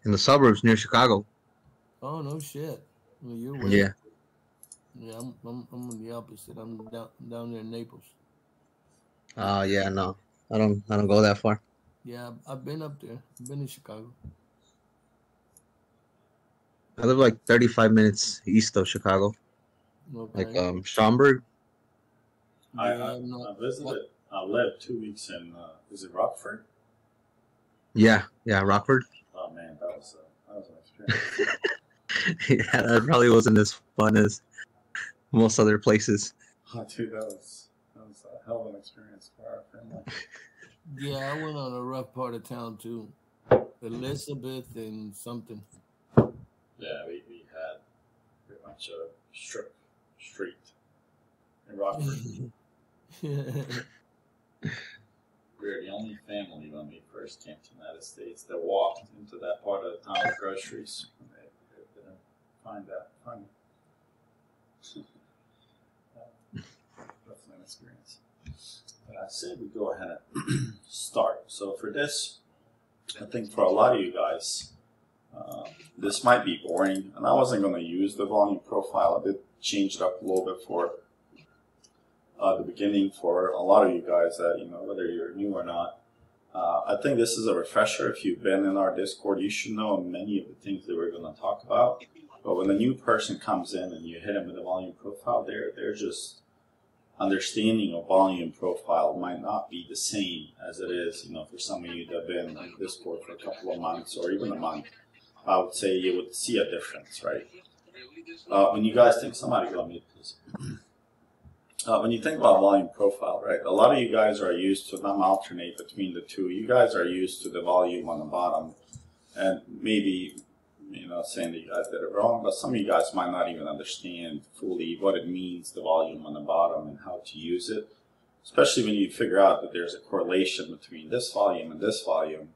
in the suburbs near Chicago. Oh no shit. Well, you're way. Yeah. Yeah, I'm on the opposite. I'm down there in Naples. Yeah, no. I don't go that far. Yeah, I've been up there. I've been in Chicago. I live like 35 minutes east of Chicago, like Okay. Schaumburg. I Yeah, no. I What? visited. I lived 2 weeks in. Is it Rockford? Yeah, yeah, Rockford. Oh man, that was an experience. Yeah, that probably wasn't as fun as most other places. Oh, dude, that was a hell of an experience for our family. Yeah, I went on a rough part of town too. Elizabeth and something. Yeah, we had pretty much a strip street in Rockford. We were the only family when we first came to the United States that walked into that part of the town with groceries. They didn't find that funny. Definitely an experience. But I said we go ahead and start. So for this, I think for a lot of you guys, this might be boring, and I wasn't going to use the volume profile. I did change it up a little bit for the beginning for a lot of you guys that, whether you're new or not. I think this is a refresher. If you've been in our Discord, you should know many of the things that we're going to talk about. But when a new person comes in and you hit them with a volume profile, they're just understanding of volume profile might not be the same as it is, for some of you that have been in Discord for a couple of months or even a month. I would say you would see a difference, right? When you guys think, somebody go on mute, please. When you think about volume profile, right, a lot of you guys are used to them alternate between the two. You guys are used to the volume on the bottom, and maybe, saying that you guys did it wrong, but some of you guys might not even understand fully what it means, the volume on the bottom, and how to use it, especially when you figure out that there's a correlation between this volume and this volume,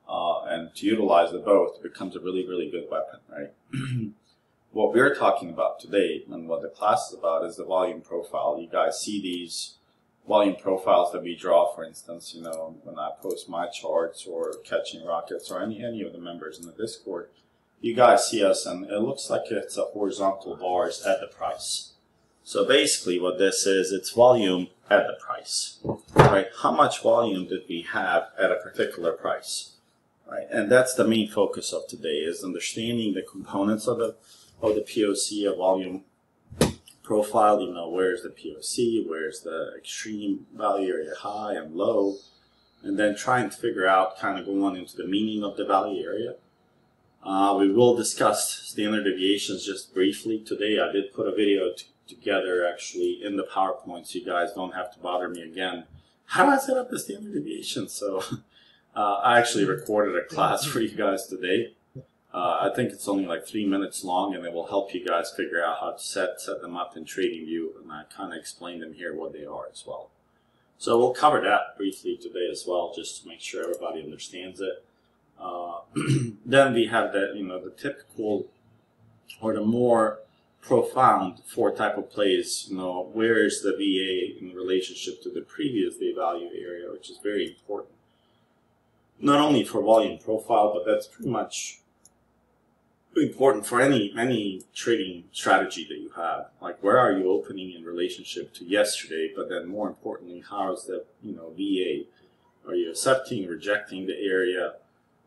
and to utilize the both becomes a really, really good weapon, right? What we're talking about today and what the class is about is the volume profile. You guys see these volume profiles that we draw, for instance, when I post my charts or Catching Rockets or any of the members in the Discord. You guys see us, and it looks like it's a horizontal bars at the price. So basically what this is, it's volume at the price, right? How much volume did we have at a particular price, right? And that's the main focus of today, is understanding the components of the POC, a volume profile. Where's the POC, where's the extreme value area, high and low, and then trying to figure out, kind of going into the meaning of the value area. We will discuss standard deviations just briefly today. I did put a video together actually in the PowerPoint, so you guys don't have to bother me again. How do I set up the standard deviation? So I actually recorded a class for you guys today. I think it's only like 3 minutes long, and it will help you guys figure out how to set them up in TradingView, and I kind of explained them here what they are as well. So we'll cover that briefly today as well, just to make sure everybody understands it. Then we have the typical or the more profound four type of plays. Where is the VA in relationship to the previous day value area, which is very important, not only for volume profile, but that's pretty much important for any trading strategy that you have. Like, where are you opening in relationship to yesterday? But then more importantly, how is the VA? Are you accepting, rejecting the area?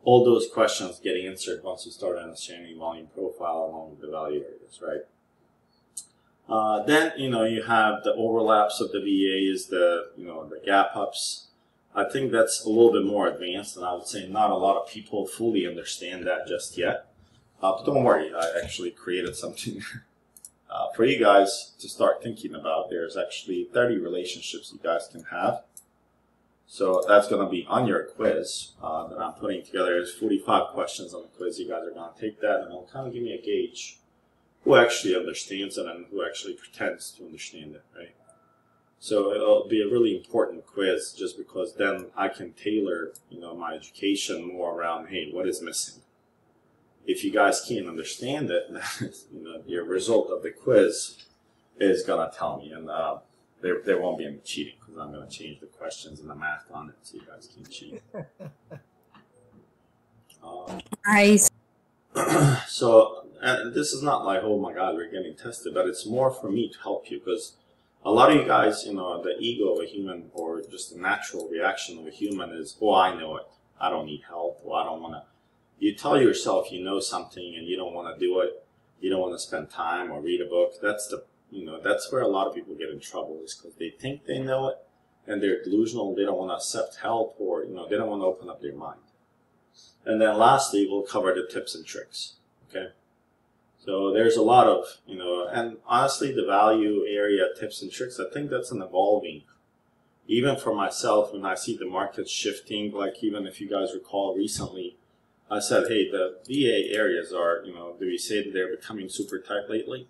All those questions get answered once you start understanding volume profile along with the value areas, right? Then you have the overlaps of the VAs, the gap ups. I think that's a little bit more advanced, and I would say not a lot of people fully understand that just yet. But don't worry, I actually created something for you guys to start thinking about. There's actually 30 relationships you guys can have. So that's going to be on your quiz that I'm putting together. There's 45 questions on the quiz. You guys are going to take that, and it'll kind of give me a gauge who actually understands it and who actually pretends to understand it, right? So it'll be a really important quiz, just because then I can tailor, my education more around, hey, what is missing? If you guys can't understand it, your result of the quiz is going to tell me, and there won't be any cheating, because I'm going to change the questions and the math on it, so you guys can cheat. Nice. So, and this is not like, oh my God, we're getting tested, but it's more for me to help you, because a lot of you guys, you know, the ego of a human, or just the natural reaction of a human is, oh, I know it. I don't need help, or I don't want to. You tell yourself you know something and you don't want to do it. You don't want to spend time or read a book. That's the, you know, that's where a lot of people get in trouble, is because they think they know it and they're delusional. They don't want to accept help, or, you know, they don't want to open up their mind. And then lastly, we'll cover the tips and tricks. Okay. So there's a lot of, you know, and honestly, the value area tips and tricks, I think that's an evolving. Even for myself, when I see the market shifting, like even if you guys recall recently, I said, hey, the VA areas are, you know, do we say that they're becoming super tight lately?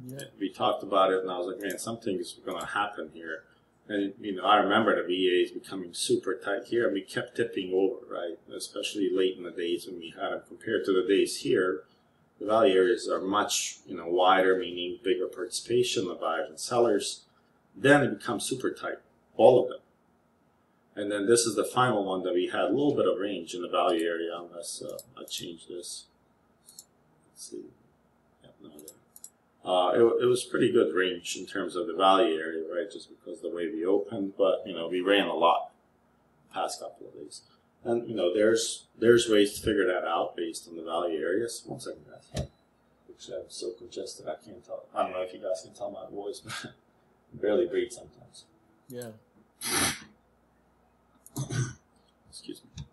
Yeah. We talked about it, and I was like, man, something is going to happen here. And, you know, I remember the VA is becoming super tight here, and we kept tipping over, right? Especially late in the days when we had them. Compared to the days here, the value areas are much, you know, wider, meaning bigger participation of buyers and sellers. Then it becomes super tight, all of them. And then this is the final one that we had a little bit of range in the value area, unless I change this. Let's see. Yep, no, it was pretty good range in terms of the value area, right? Just because the way we opened, but, you know, we ran a lot the past couple of days. And, you know, there's ways to figure that out based on the value areas. One second, guys. Actually, I'm so congested, I can't tell. I don't know if you guys can tell my voice, but I barely breathe sometimes. Yeah. Excuse me.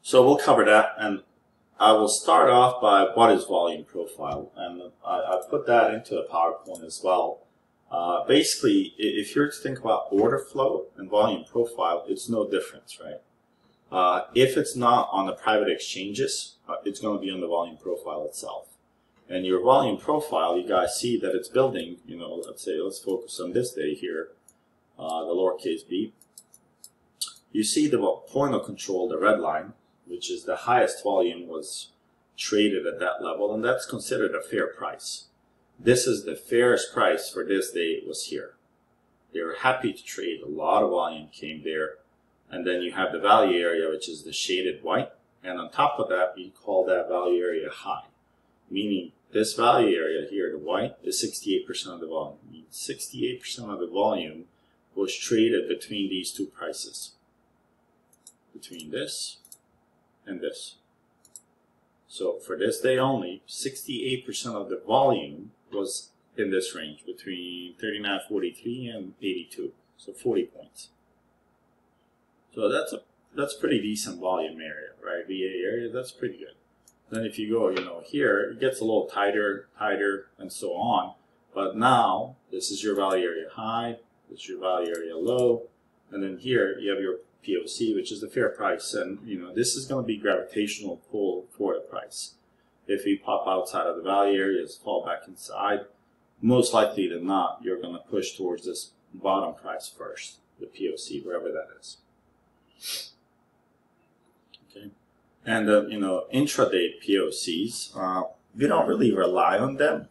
So we'll cover that, and I will start off by what is volume profile, and I put that into a PowerPoint as well. Basically, if you're to think about order flow and volume profile, it's no difference, right? If it's not on the private exchanges, it's going to be on the volume profile itself. And your volume profile, you guys see that it's building, you know, let's focus on this day here, the lowercase b. You see the point of control, the red line, which is the highest volume was traded at that level, and that's considered a fair price. This is the fairest price for this day, was here. They were happy to trade, a lot of volume came there, and then you have the value area, which is the shaded white, and on top of that, we call that value area high, meaning this value area here, the white, is 68% of the volume. I mean, 68% of the volume was traded between these two prices. Between this and this. So for this day only, 68% of the volume was in this range between 39.43 and 82. So 40 points. So that's pretty decent volume area, right? VA area, that's pretty good. Then if you go, you know, here, it gets a little tighter, and so on. But now, this is your value area high, this is your value area low, and then here you have your POC, which is the fair price, and, you know, this is going to be gravitational pull for the price. If we pop outside of the value areas, fall back inside, most likely than not, you're going to push towards this bottom price first, the POC, wherever that is. Okay, and you know, intraday POCs, we don't really rely on them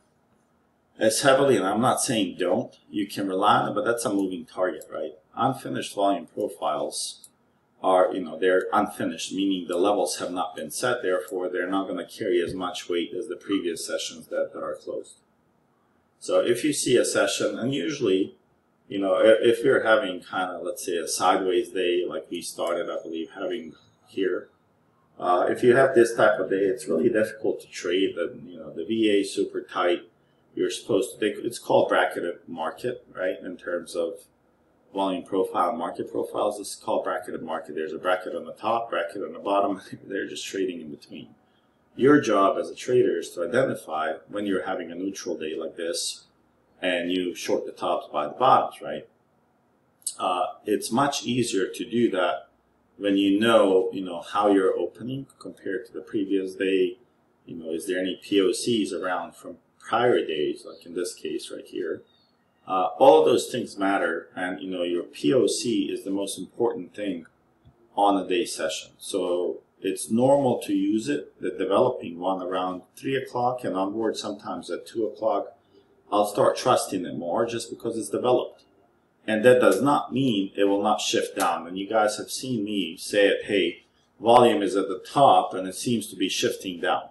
as heavily, and I'm not saying don't. You can rely on it, but that's a moving target, right? Unfinished volume profiles are, you know, they're unfinished, meaning the levels have not been set, therefore they're not going to carry as much weight as the previous sessions that are closed. So if you see a session, and usually, you know, if you're having kind of, let's say, a sideways day like we started, I believe, having here, if you have this type of day, it's really difficult to trade. You know, the VA is super tight. You're supposed to, it's called bracketed market, right, in terms of volume profile and market profiles. This is called bracketed market. There's a bracket on the top, bracket on the bottom. They're just trading in between. Your job as a trader is to identify when you're having a neutral day like this and you short the tops, buy the bottoms, right? It's much easier to do that when you know how you're opening compared to the previous day. You know, is there any POCs around from prior days, like in this case right here? All of those things matter, and you know, your POC is the most important thing on a day session. So it's normal to use it, the developing one, around 3 o'clock and onward, sometimes at 2 o'clock. I'll start trusting it more just because it's developed. And that does not mean it will not shift down. And you guys have seen me say it, hey, volume is at the top and it seems to be shifting down.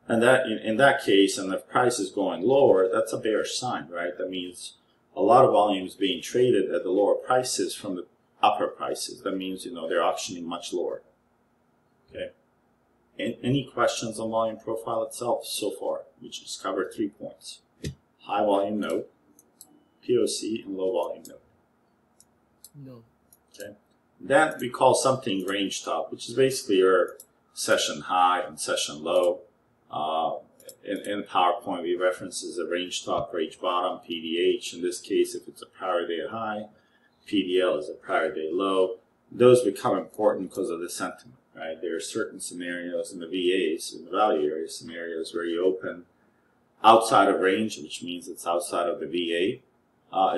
And that in that case, and if price is going lower, that's a bearish sign, right? That means a lot of volume is being traded at the lower prices from the upper prices. That means, you know, they're auctioning much lower. Okay. Any questions on volume profile itself so far? We just covered 3 points: high volume node, POC, and low volume node. No. Okay. Then we call something range top, which is basically your session high and session low. In PowerPoint, we reference as a range top, range bottom, PDH. In this case, if it's a prior day high, PDL is a prior day low. Those become important because of the sentiment, right? There are certain scenarios in the VAs, in the value area scenarios, where you open outside of range, which means it's outside of the VA.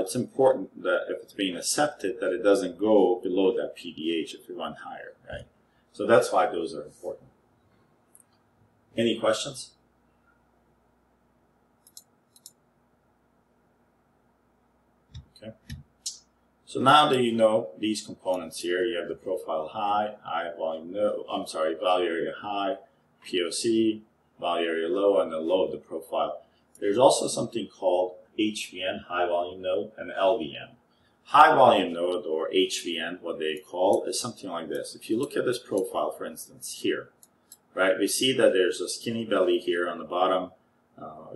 It's important that if it's being accepted, that it doesn't go below that PDH if it went higher, right? So that's why those are important. Any questions? Okay. So now that you know these components here, you have the profile high, high volume node, value area high, POC, value area low, and the low of the profile. There's also something called HVN, high volume node, and LVN. High volume node, or HVN, what they call, is something like this. If you look at this profile, for instance, here, right, we see that there's a skinny belly here on the bottom.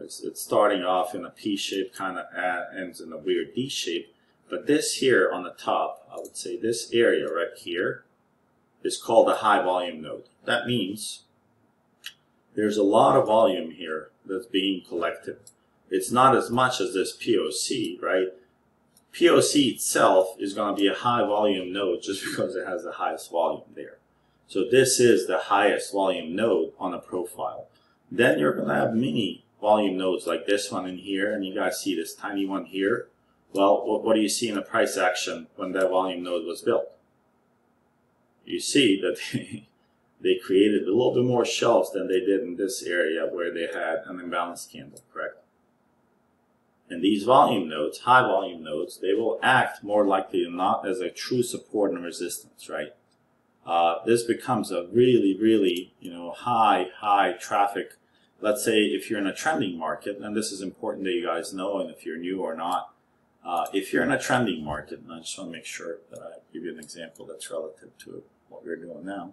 It's starting off in a P shape, kind of ends in a weird D shape. But this here on the top, I would say this area right here, is called a high volume node. That means there's a lot of volume here that's being collected. It's not as much as this POC, right? POC itself is going to be a high volume node just because it has the highest volume there. So this is the highest volume node on a profile. Then you're going to have mini volume nodes like this one in here, and you guys see this tiny one here. Well, what do you see in the price action when that volume node was built? You see that they created a little bit more shelves than they did in this area where they had an imbalanced candle, correct? And these volume nodes, high volume nodes, they will act more likely than not as a true support and resistance, right? This becomes a really, really, high traffic. Let's say if you're in a trending market, and this is important that you guys know, and if you're new or not, if you're in a trending market, and I just want to make sure that I give you an example that's relative to what we're doing now.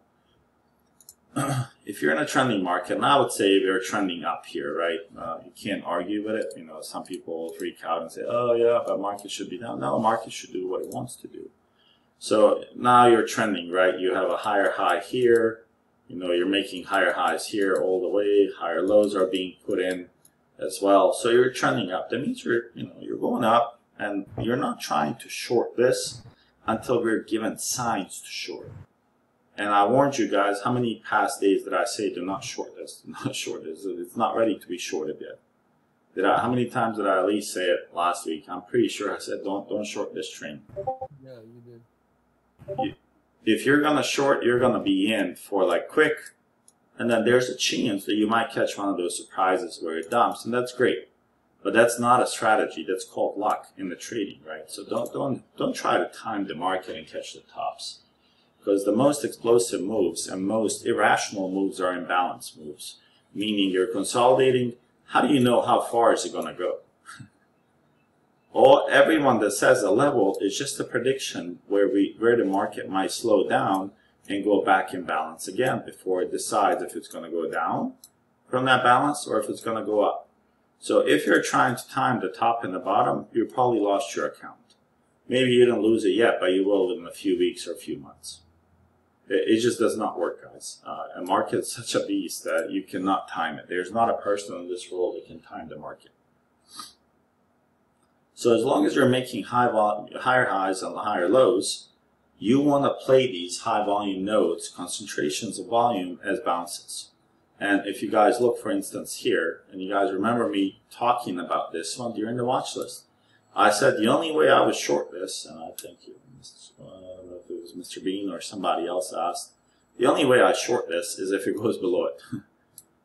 If you're in a trending market, and I would say if you're trending up here, right, you can't argue with it. Some people will freak out and say, oh yeah, but market should be down. No, market should do what it wants to do. So now you're trending, right? You have a higher high here. You're making higher highs here all the way. Higher lows are being put in as well. So you're trending up. That means you're going up, and you're not trying to short this until we're given signs to short. And I warned you guys, how many past days did I say do not short this? Do not short this. It's not ready to be shorted yet. How many times did I at least say it last week? I'm pretty sure I said don't short this train. Yeah, you did. If you're gonna short, you're gonna be in for like quick, and then there's a chance that you might catch one of those surprises where it dumps, and that's great. But that's not a strategy. That's called luck in the trading, right? So don't try to time the market and catch the tops. Because the most explosive moves and most irrational moves are imbalance moves, meaning you're consolidating. How do you know how far is it going to go? Everyone that says a level is just a prediction where the market might slow down and go back in balance again before it decides if it's going to go down from that balance or if it's going to go up. So if you're trying to time the top and the bottom, you probably lost your account. Maybe you didn't lose it yet, but you will in a few weeks or a few months. It just does not work, guys. A market is such a beast that you cannot time it. There's not a person in this world that can time the market. So as long as you're making higher highs and higher lows, you want to play these high volume nodes, concentrations of volume, as bounces. And if you guys look, for instance, here, and you guys remember me talking about this one during the watch list, I said the only way I would short this, and I think it was Mr. Bean or somebody else asked, the only way I short this is if it goes below it.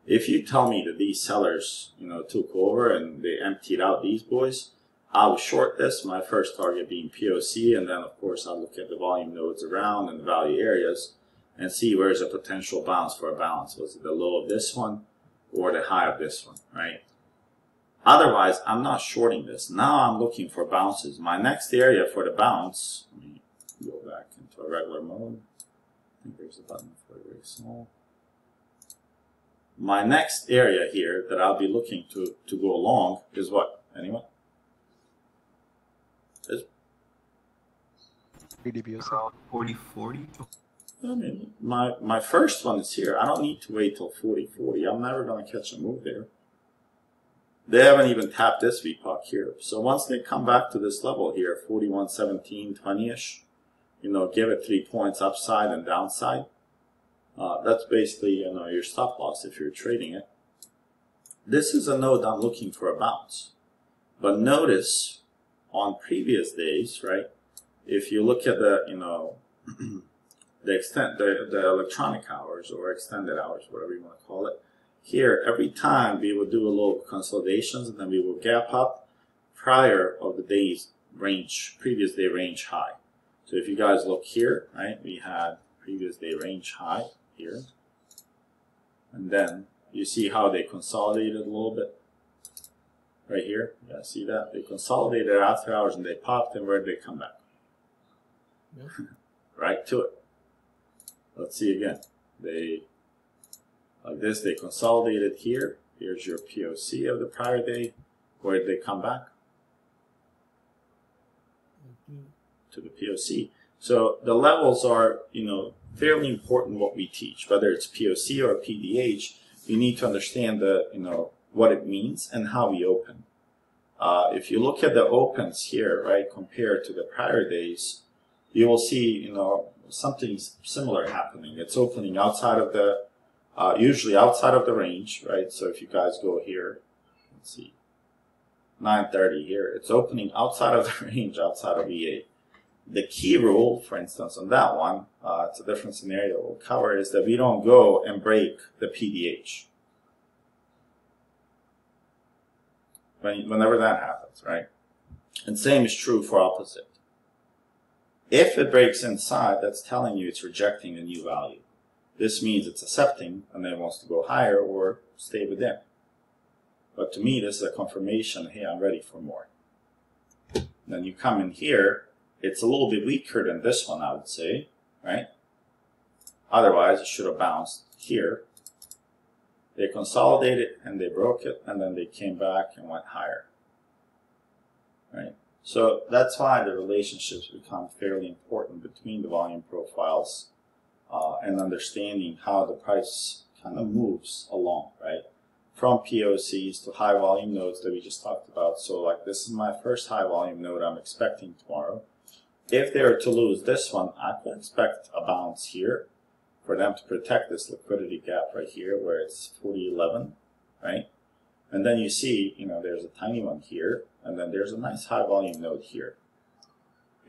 If you tell me that these sellers, took over and they emptied out these boys, I will short this, my first target being POC, and then of course I'll look at the volume nodes around and the value areas and see where's a potential bounce for a balance. Was it the low of this one or the high of this one, right? Otherwise, I'm not shorting this. Now I'm looking for bounces. My next area for the bounce, let me go back into a regular mode. I think there's a button for it very small. My next area here that I'll be looking to go long is what? Anyone? Around 40-40. I mean, my first one is here. I don't need to wait till 40-40. I'm never going to catch a move there. They haven't even tapped this VPOC here. So once they come back to this level here, 41.17, 20-ish, you know, give it 3 points upside and downside. That's basically, you know, your stop loss if you're trading it. This is a node I'm looking for a bounce. But notice on previous days, right? If you look at the, you know, the electronic hours or extended hours, whatever you want to call it, here every time we would do a little consolidations and then we will gap up prior of the day's range, previous day range high. So if you guys look here, right, we had previous day range high here, and then you see how they consolidated a little bit right here. Yeah, see that they consolidated after hours and they popped, and where did they come back? Yep. Right to it. Let's see again. They, like this, they consolidated here. Here's your POC of the prior day. Where did they come back? To the POC. So the levels are, you know, fairly important what we teach. Whether it's POC or PDH, you need to understand the, you know, what it means and how we open. If you look at the opens here, right, compared to the prior days, you will see, you know, something similar happening. It's opening outside of the, usually outside of the range, right? So if you guys go here, let's see, 9:30 here, it's opening outside of the range, outside of EA. The key rule, for instance, on that one, it's a different scenario we'll cover, is that we don't go and break the PDH. Whenever that happens, right? And same is true for opposite. If it breaks inside, that's telling you it's rejecting a new value. This means it's accepting and then it wants to go higher or stay within. But to me, this is a confirmation, hey, I'm ready for more. Then you come in here, it's a little bit weaker than this one, I would say, right? Otherwise, it should have bounced here. They consolidated and they broke it, and then they came back and went higher, right? So that's why the relationships become fairly important between the volume profiles and understanding how the price kind of moves along, right? From POCs to high volume nodes that we just talked about. So like this is my first high volume node I'm expecting tomorrow. If they were to lose this one, I could expect a bounce here for them to protect this liquidity gap right here where it's 40.11, right? And then you see, you know, there's a tiny one here, and then there's a nice high volume node here.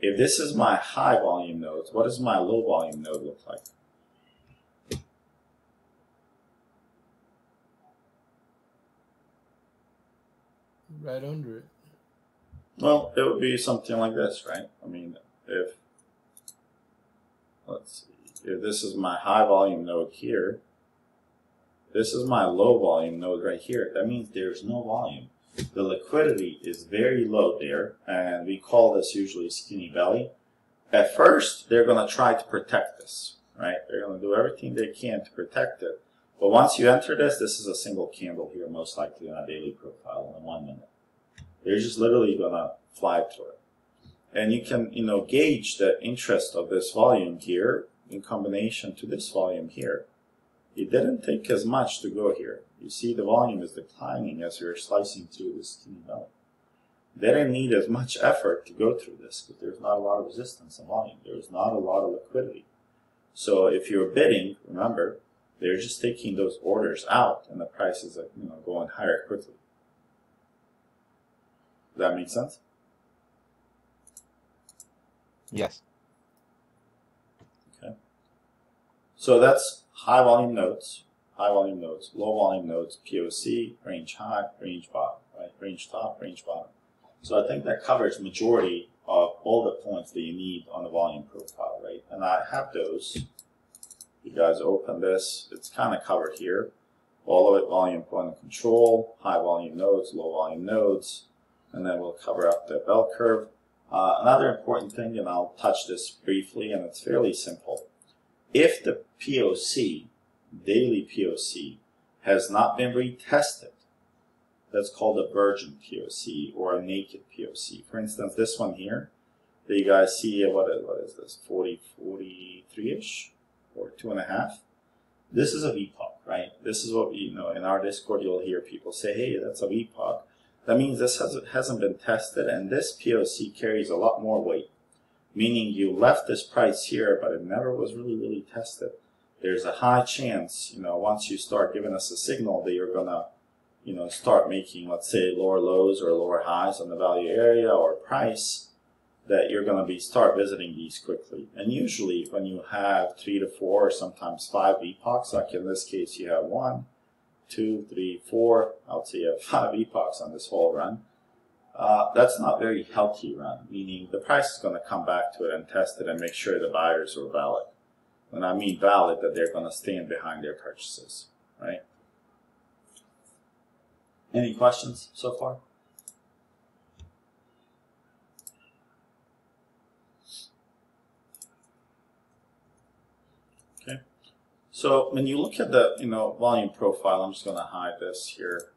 If this is my high volume node, what does my low volume node look like? Right under it. Well, it would be something like this, right? I mean, if, let's see, if this is my high volume node here, this is my low volume node right here. That means there's no volume. The liquidity is very low there, and we call this usually skinny belly. At first, they're going to try to protect this, right? They're going to do everything they can to protect it. But once you enter this, this is a single candle here, most likely on a daily profile in 1 minute. They're just literally going to fly through it. And you can, you know, gauge the interest of this volume here in combination to this volume here. It didn't take as much to go here. You see the volume is declining as you're slicing through this skinny belly. They didn't need as much effort to go through this because there's not a lot of resistance in volume. There's not a lot of liquidity. So if you're bidding, remember, they're just taking those orders out and the price is, you know, going higher quickly. Does that make sense? Yes. Okay. So that's high volume nodes, low volume nodes, POC, range high, range bottom, right? Range top, range bottom. So I think that covers majority of all the points that you need on the volume profile, right? And I have those. You guys open this, it's kind of covered here. all of it volume point of control, high volume nodes, low volume nodes, and then we'll cover up the bell curve. Another important thing, and I'll touch this briefly, and it's fairly simple. If the POC, daily POC, has not been retested, that's called a virgin POC or a naked POC. For instance, this one here, that you guys see, what is this, 43-ish or 2.5? This is a VPOC, right? This is what we, in our Discord, you'll hear people say, hey, that's a VPOC. That means this hasn't been tested, and this POC carries a lot more weight. Meaning you left this price here, but it never was really tested. There's a high chance, once you start giving us a signal that you're gonna, start making, let's say, lower lows or lower highs on the value area or price, that you're gonna start visiting these quickly. And usually when you have 3 to 4 or sometimes 5 epochs, like in this case you have 1, 2, 3, 4, I would say you have 5 epochs on this whole run. That's not very healthy run, meaning the price is going to come back to it and test it and make sure the buyers are valid. When I mean valid, that they're going to stand behind their purchases, right? Any questions so far? Okay. So when you look at the volume profile, I'm just going to hide this here.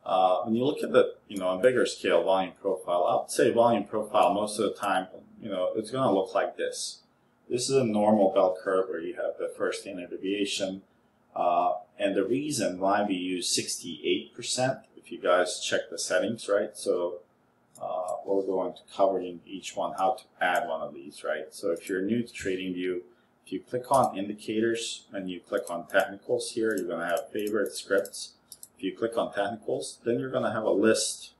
When you look at the on bigger scale volume profile, I would say volume profile most of the time it's going to look like this. This is a normal bell curve where you have the first standard deviation, and the reason why we use 68%, if you guys check the settings, right? So we're going to cover in each one how to add one of these, right? So if you're new to TradingView, if you click on indicators and you click on technicals here, you're going to have favorite scripts. If you click on technicals, then you're going to have a list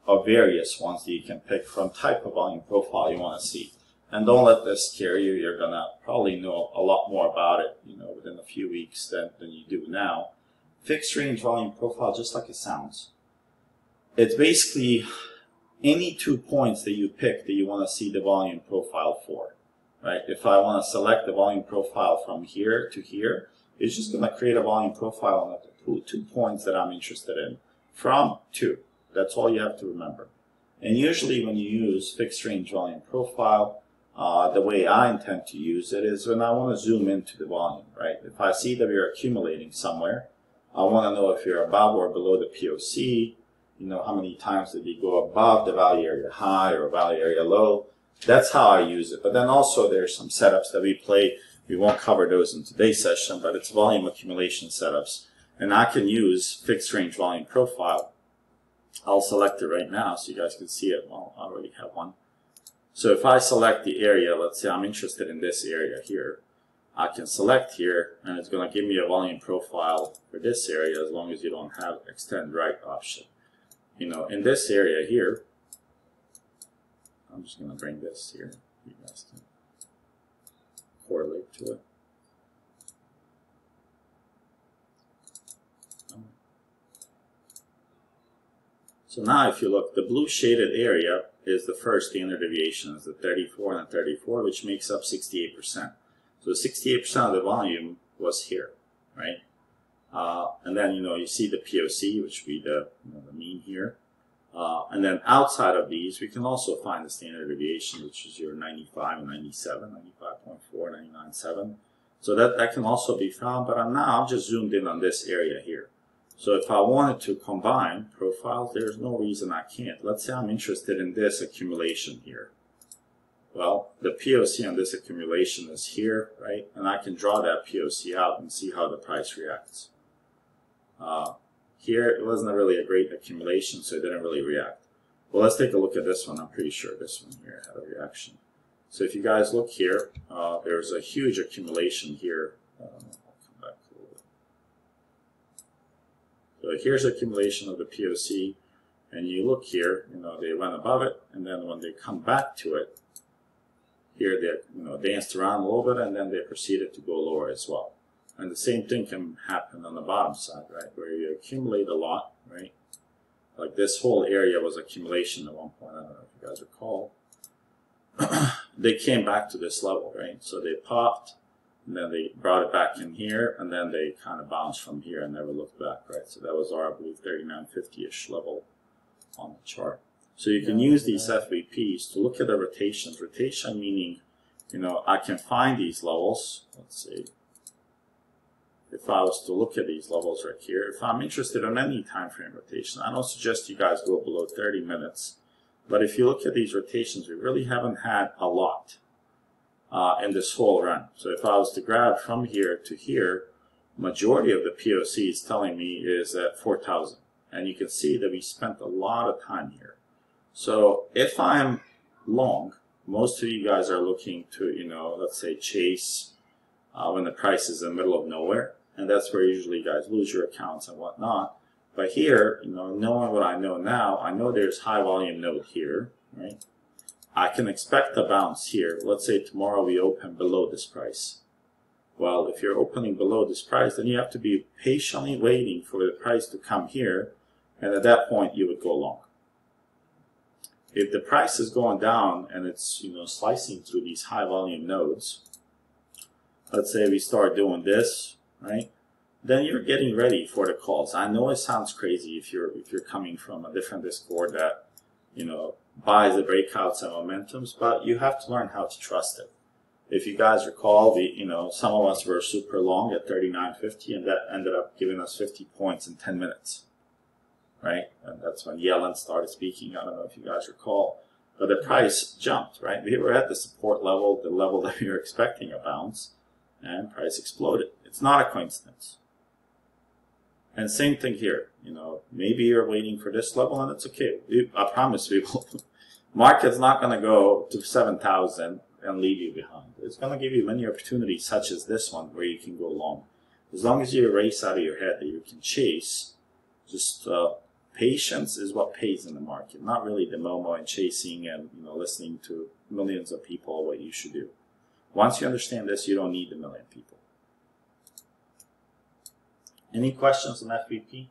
of various ones that you can pick from type of volume profile you want to see. And don't let this scare you. You're going to probably know a lot more about it, within a few weeks than you do now. Fixed range volume profile, just like it sounds. It's basically any 2 points that you pick that you want to see the volume profile for, right? If I want to select the volume profile from here to here, it's just going to create a volume profile on the 2 points that I'm interested in from 2. That's all you have to remember. And usually when you use fixed range volume profile, the way I intend to use it is when I want to zoom into the volume, right? If I see that you're accumulating somewhere, I want to know if you're above or below the POC, how many times did you go above the value area high or value area low. That's how I use it. But then also there's some setups that we play. We won't cover those in today's session, but it's volume accumulation setups. And I can use fixed range volume profile. I'll select it right now so you guys can see it. Well, I already have one. So if I select the area, let's say I'm interested in this area here, I can select here and it's going to give me a volume profile for this area as long as you don't have extend right option. In this area here, I'm just going to bring this here. You guys can correlate to it. So now if you look, the blue shaded area is the first standard deviation, is the 34 and the 34, which makes up 68%. So 68% of the volume was here, right? And then, you see the POC, which would be the mean here. And then outside of these, we can also find the standard deviation, which is your 95 and 97, 95.4, 99.7. So that can also be found, but now I'm just zoomed in on this area here. So if I wanted to combine profiles, there's no reason I can't. Let's say I'm interested in this accumulation here. Well, the POC on this accumulation is here, right? And I can draw that POC out and see how the price reacts. Here, it wasn't really a great accumulation, so it didn't really react. Well, let's take a look at this one. I'm pretty sure this one here had a reaction. So if you guys look here, there's a huge accumulation here. I'll come back a little bit. So here's accumulation of the POC, and you look here, they went above it, and then when they come back to it, here they danced around a little bit, and then they proceeded to go lower as well. And the same thing can happen on the bottom side, right, where you accumulate a lot, right? Like this whole area was accumulation at one point. I don't know if you guys recall. They came back to this level, right? So they popped, and then they brought it back in here, and then they kind of bounced from here and never looked back, right? So that was our, I believe, 3950-ish level on the chart. So you can use these FVPs to look at the rotations. Rotation meaning, you know, I can find these levels. Let's see. If I was to look at these levels right here, if I'm interested in any time frame rotation, I don't suggest you guys go below 30 minutes. But if you look at these rotations, we really haven't had a lot in this whole run. So if I was to grab from here to here, majority of the POC is telling me is at 4,000. And you can see that we spent a lot of time here. So if I'm long, most of you guys are looking to, you know, let's say chase when the price is in the middle of nowhere. And that's where usually you guys lose your accounts and whatnot. But here, you know, knowing what I know now, I know there's high volume node here, right? I can expect a bounce here. Let's say tomorrow we open below this price. Well, if you're opening below this price, then you have to be patiently waiting for the price to come here. And at that point, you would go long. If the price is going down and it's, you know, slicing through these high volume nodes, let's say we start doing this, right? Then you're getting ready for the calls. I know it sounds crazy if you're coming from a different Discord that, you know, buys the breakouts and momentums, but you have to learn how to trust it. If you guys recall, you know, some of us were super long at 39.50, and that ended up giving us 50 points in 10 minutes. Right? And that's when Yellen started speaking. I don't know if you guys recall. But the price jumped, right? We were at the support level, the level that we were expecting a bounce, and price exploded. It's not a coincidence. And same thing here. You know, maybe you're waiting for this level, and it's okay. I promise people, market's not going to go to 7,000 and leave you behind. It's going to give you many opportunities, such as this one, where you can go long. As long as you erase out of your head that you can chase, just patience is what pays in the market, not really the Momo and chasing and, you know, listening to millions of people what you should do. Once you understand this, you don't need a million people. Any questions on FVP?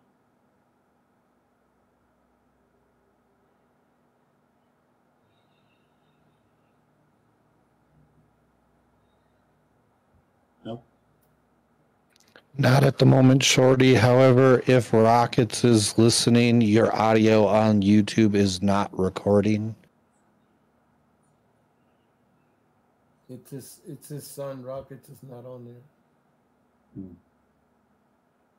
No? Not at the moment, Shorty. However, if Rockets is listening, your audio on YouTube is not recording. It's his son, Rockets, is not on there.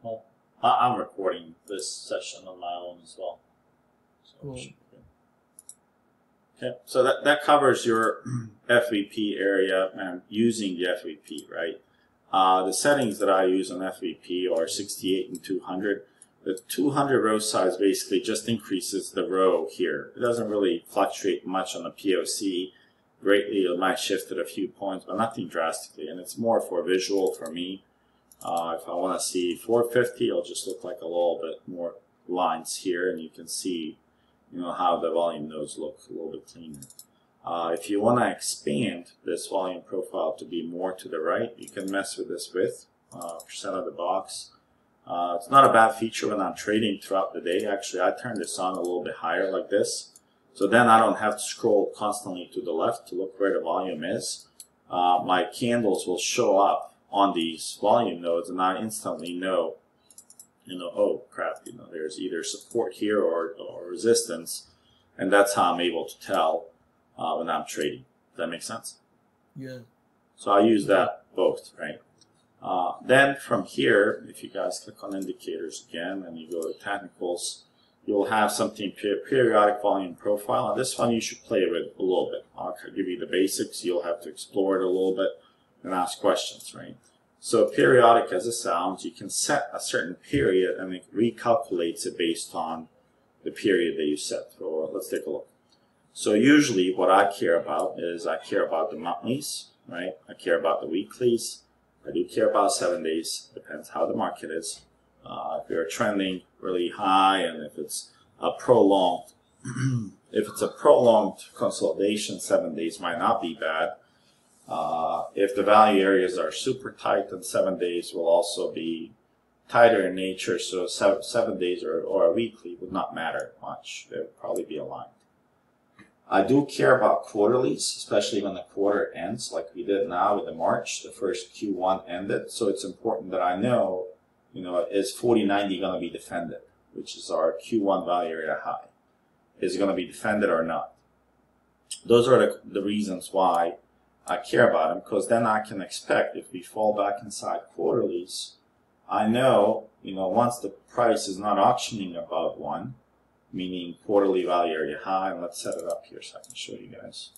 Well, I'm recording this session on my own as well. So cool. Okay, so that covers your FVP area and using the FVP, right? The settings that I use on FVP are 68 and 200. The 200 row size basically just increases the row here. It doesn't really fluctuate much on the POC. Greatly, it might shift it a few points, but nothing drastically. And it's more for visual for me. If I want to see 450, it'll just look like a little bit more lines here, and you can see, you know, how the volume nodes look a little bit cleaner. If you want to expand this volume profile to be more to the right, you can mess with this width, percent of the box. It's not a bad feature when I'm trading throughout the day. Actually, I turn this on a little bit higher like this. So then I don't have to scroll constantly to the left to look where the volume is. My candles will show up on these volume nodes, and I instantly know, you know, oh crap, you know, there's either support here or resistance, and that's how I'm able to tell when I'm trading. Does that make sense? Yeah. So I use that both, right? Then from here, if you guys click on indicators again and you go to technicals, you'll have something periodic volume profile. And this one you should play with a little bit. I'll give you the basics. You'll have to explore it a little bit and ask questions, right? So periodic as it sounds, you can set a certain period and it recalculates it based on the period that you set. So let's take a look. So usually what I care about is I care about the monthlies, right? I care about the weeklies. I do care about 7 days. Depends how the market is. If you're trending really high and if it's a prolonged consolidation, 7 days might not be bad. If the value areas are super tight, then 7 days will also be tighter in nature. So 7 days or a weekly would not matter much. They would probably be aligned. I do care about quarterlies, especially when the quarter ends, like we did now with the March. The first Q1 ended, so it's important that I know, is 4090 going to be defended, which is our Q1 value area high. Is it going to be defended or not? Those are the reasons why I care about them, because then I can expect if we fall back inside quarterlies, I know, once the price is not auctioning above 1, meaning quarterly value area high, and let's set it up here so I can show you guys.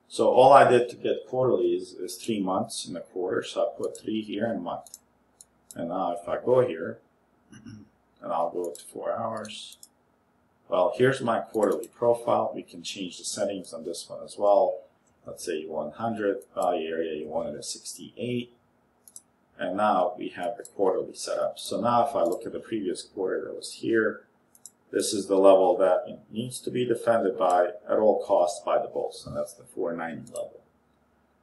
So all I did to get quarterly is 3 months in a quarter, so I put 3 here and month. And now if I go here, and I'll go to 4 hours, well, here's my quarterly profile. We can change the settings on this one as well. Let's say 100, value area, you want it at 68. And now we have the quarterly set up. So now if I look at the previous quarter that was here, this is the level that needs to be defended by, at all costs, by the bulls. And that's the 490 level.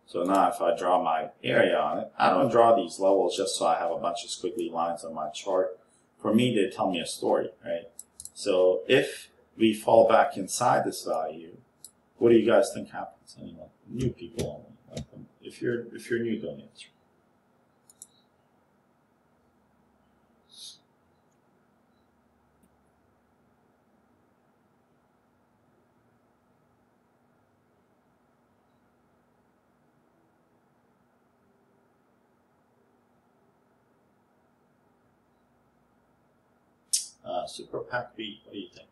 So now if I draw my area on it, I don't draw these levels just so I have a bunch of squiggly lines on my chart. For me, they tell me a story, right? So if we fall back inside this value, what do you guys think happens? Anyone? New people only. If you're new, don't answer. Super Pack B, what do you think?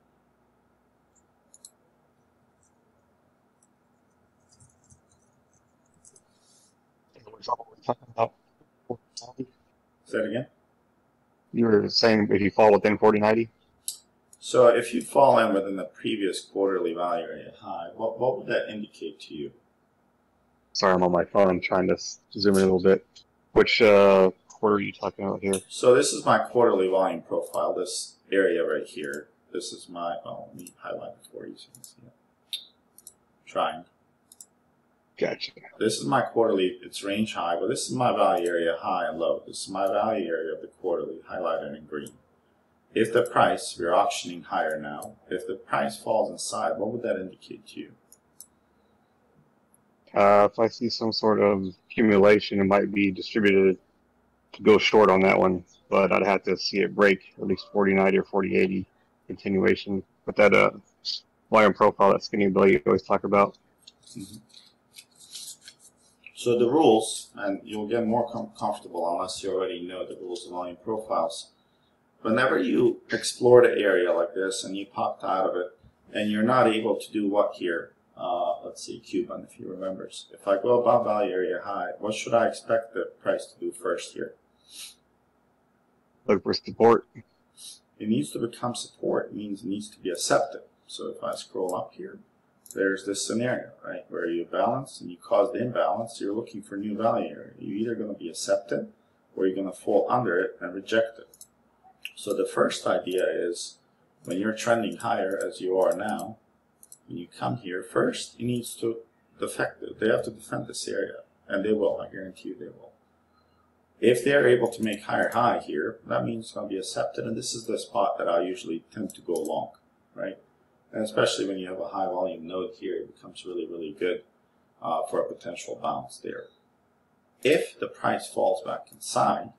Say it again? You were saying if you fall within 4090? So if you fall in within the previous quarterly value area high, what would that indicate to you? Sorry, I'm on my phone. I'm trying to zoom in a little bit. Which quarter are you talking about here? So this is my quarterly volume profile, this area right here. This is my, let me highlight it for you so you can see it. Trying. Gotcha. This is my quarterly, it's range high, but this is my value area high and low. This is my value area of the quarterly, highlighted in green. If the price, we're auctioning higher now, if the price falls inside, what would that indicate to you? If I see some sort of accumulation, it might be distributed to go short on that one, but I'd have to see it break at least 4090 or 4080 continuation with that volume profile, that skinny bill you always talk about. Mm-hmm. So the rules, and you'll get more comfortable unless you already know the rules of volume profiles. Whenever you explore the area like this and you popped out of it and you're not able to do what here? Let's see, Cuban, if you remembers. If I go above value area high, what should I expect the price to do first here? Look for support. It needs to become support. It means it needs to be accepted. So if I scroll up here, there's this scenario, right, where you balance and you cause the imbalance. You're looking for new value area. You're either going to be accepted or you're going to fall under it and reject it. So the first idea is when you're trending higher as you are now, when you come here first, it needs to defect it. They have to defend this area, and they will. I guarantee you they will. If they're able to make higher high here, that means it's going to be accepted, and this is the spot that I usually tend to go long, right? And especially when you have a high volume node here, it becomes really, really good for a potential bounce there. If the price falls back inside,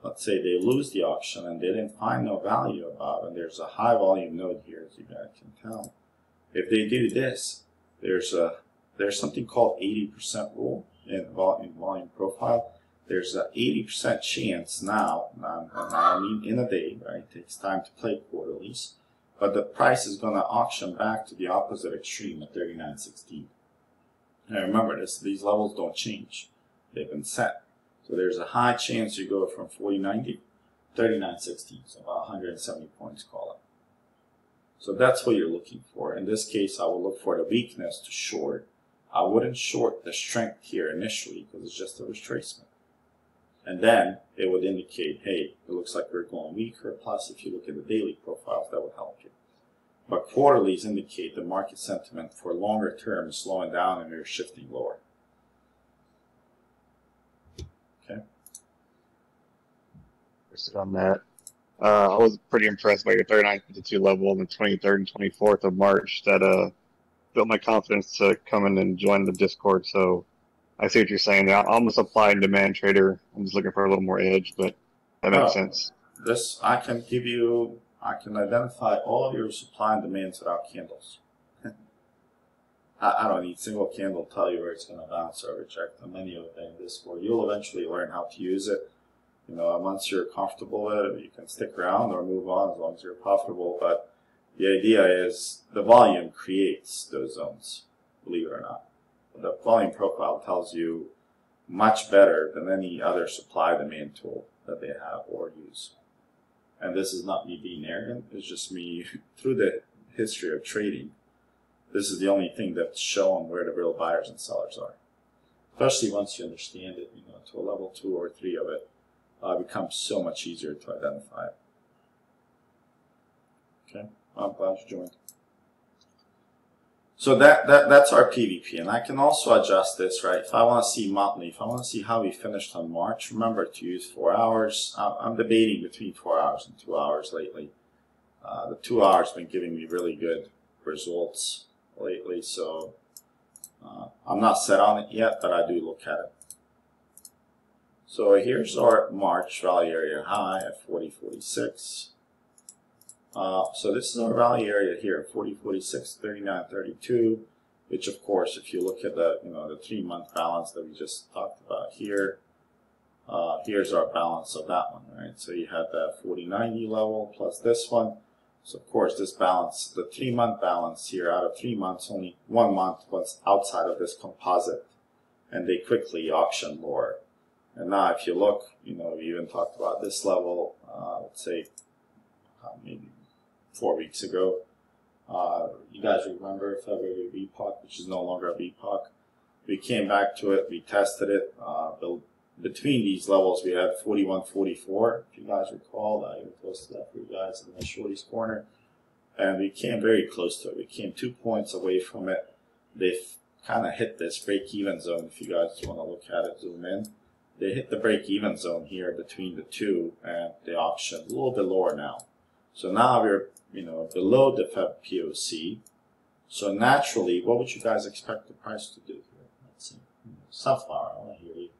let's say they lose the auction and they didn't find no value above, and there's a high volume node here, as you guys can tell. If they do this, there's something called 80% rule in volume profile. There's an 80% chance now, I mean in a day, right? It takes time to play quarterlies, but the price is going to auction back to the opposite extreme at 39.16. Now remember, these levels don't change. They've been set. So there's a high chance you go from 40.90 to 39.16, so about 170 points, call it. So that's what you're looking for. In this case, I will look for the weakness to short. I wouldn't short the strength here initially because it's just a retracement. And then it would indicate, hey, it looks like we're going weaker. Plus, if you look at the daily profiles, that would help you. But quarterlies indicate the market sentiment for longer term is slowing down and we're shifting lower. Okay. On that, I was pretty impressed by your 39.52 level on the 23rd and 24th of March. That built my confidence to come in and join the Discord. So I see what you're saying. I'm a supply and demand trader. I'm just looking for a little more edge, but that makes sense. This I can identify all of your supply and demands without candles. I don't need single candle to tell you where it's going to bounce or reject. The many of them in Discord. You'll eventually learn how to use it. You know, once you're comfortable with it, you can stick around or move on as long as you're profitable. But the idea is the volume creates those zones, believe it or not. The volume profile tells you much better than any other supply demand tool that they have or use. And this is not me being arrogant, it's just me, through the history of trading, this is the only thing that's shown where the real buyers and sellers are. Especially once you understand it, you know, to a level 2 or 3 of it, it becomes so much easier to identify it. Okay, I'm glad you joined. So that's our PVP, and I can also adjust this, right? If I want to see monthly, if I want to see how we finished on March, remember to use 4 hours. I'm debating between 4 hours and 2 hours lately. The 2 hours have been giving me really good results lately, so I'm not set on it yet, but I do look at it. So here's our March value area high at 40.46. So this is our value area here, 40.46, 39.32, which of course, if you look at the the 3-month balance that we just talked about here, here's our balance of that one, right? So you had that 40.90 level plus this one. So of course, this balance, the 3-month balance here, out of 3 months, only 1 month was outside of this composite, and they quickly auctioned lower. And now, if you look, we even talked about this level, let's say maybe 4 weeks ago. You guys remember February VPOC, which is no longer a VPOC. We came back to it, we tested it. Between these levels, we had 41.44. If you guys recall, I even posted that for you guys in the Shorty's Corner. And we came very close to it. We came 2 points away from it. They kind of hit this break-even zone. If you guys want to look at it, zoom in. They hit the break-even zone here between the two, and they auctioned a little bit lower now. So now we're below the Feb POC. So naturally, what would you guys expect the price to do here? Let's see. Sunflower, I want to hear you.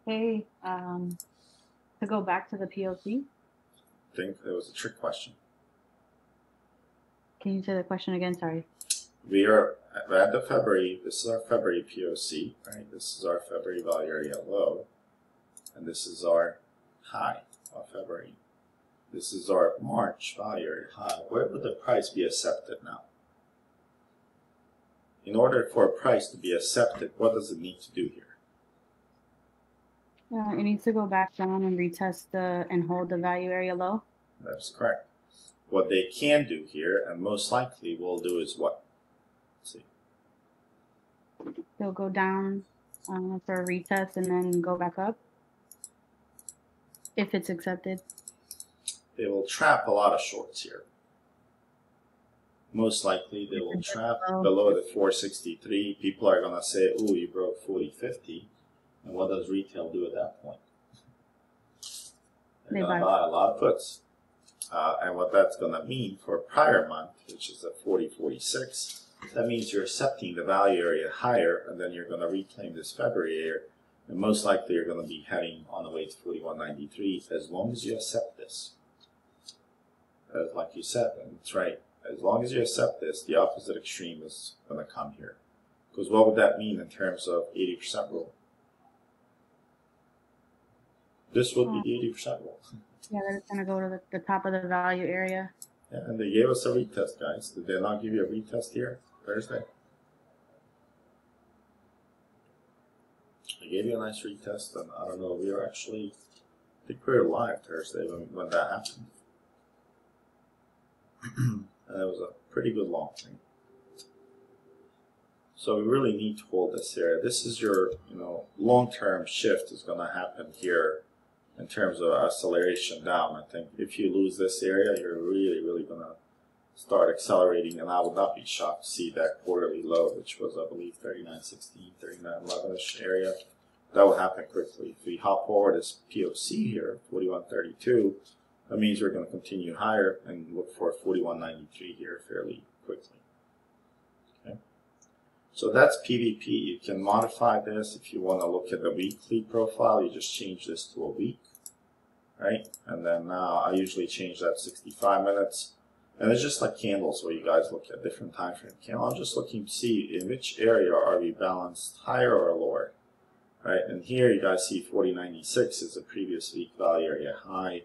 Hey, to go back to the POC. I think it was a trick question. Can you say the question again? Sorry. We are at the February, this is our February POC, right? This is our February value area low, and this is our high of February. This is our March value area high. Where would the price be accepted now? In order for a price to be accepted, what does it need to do here? It needs to go back down and retest and hold the value area low. That's correct. What they can do here, and most likely will do, is what? Let's see. They'll go down for a retest and then go back up if it's accepted. They will trap a lot of shorts here. Most likely they will trap below the 463. People are going to say, ooh, you broke 40.50. And what does retail do at that point? They're going to buy a lot of puts. And what that's going to mean for a prior month, which is at 40.46, that means you're accepting the value area higher, and then you're going to reclaim this February area. And most likely you're going to be heading on the way to 41.93 as long as you accept this. Like you said, and it's right. As long as you accept this, the opposite extreme is going to come here. Because what would that mean in terms of 80% rule? This would be the 80% rule. Yeah, they're going to go to the top of the value area. Yeah, and they gave us a retest, guys. Did they not give you a retest here Thursday? They gave you a nice retest, and I don't know, we were actually, I think we were live Thursday when that happened. And it was a pretty good long thing. So we really need to hold this area. This is your, long-term shift is going to happen here in terms of acceleration down. I think if you lose this area, you're really, really going to start accelerating, and I would not be shocked to see that quarterly low, which was, I believe, 39.16, 39.11-ish area. that will happen quickly. If we hop over this POC here, 41.32, that means we're going to continue higher and look for 41.93 here fairly quickly. Okay. So that's PVP. You can modify this if you want to look at the weekly profile. You just change this to a week, right? And then now I usually change that 65 minutes. And it's just like candles where you guys look at different time frame candles. I'm just looking to see in which area are we balanced higher or lower, right? And here you guys see 40.96 is the previous week value area high.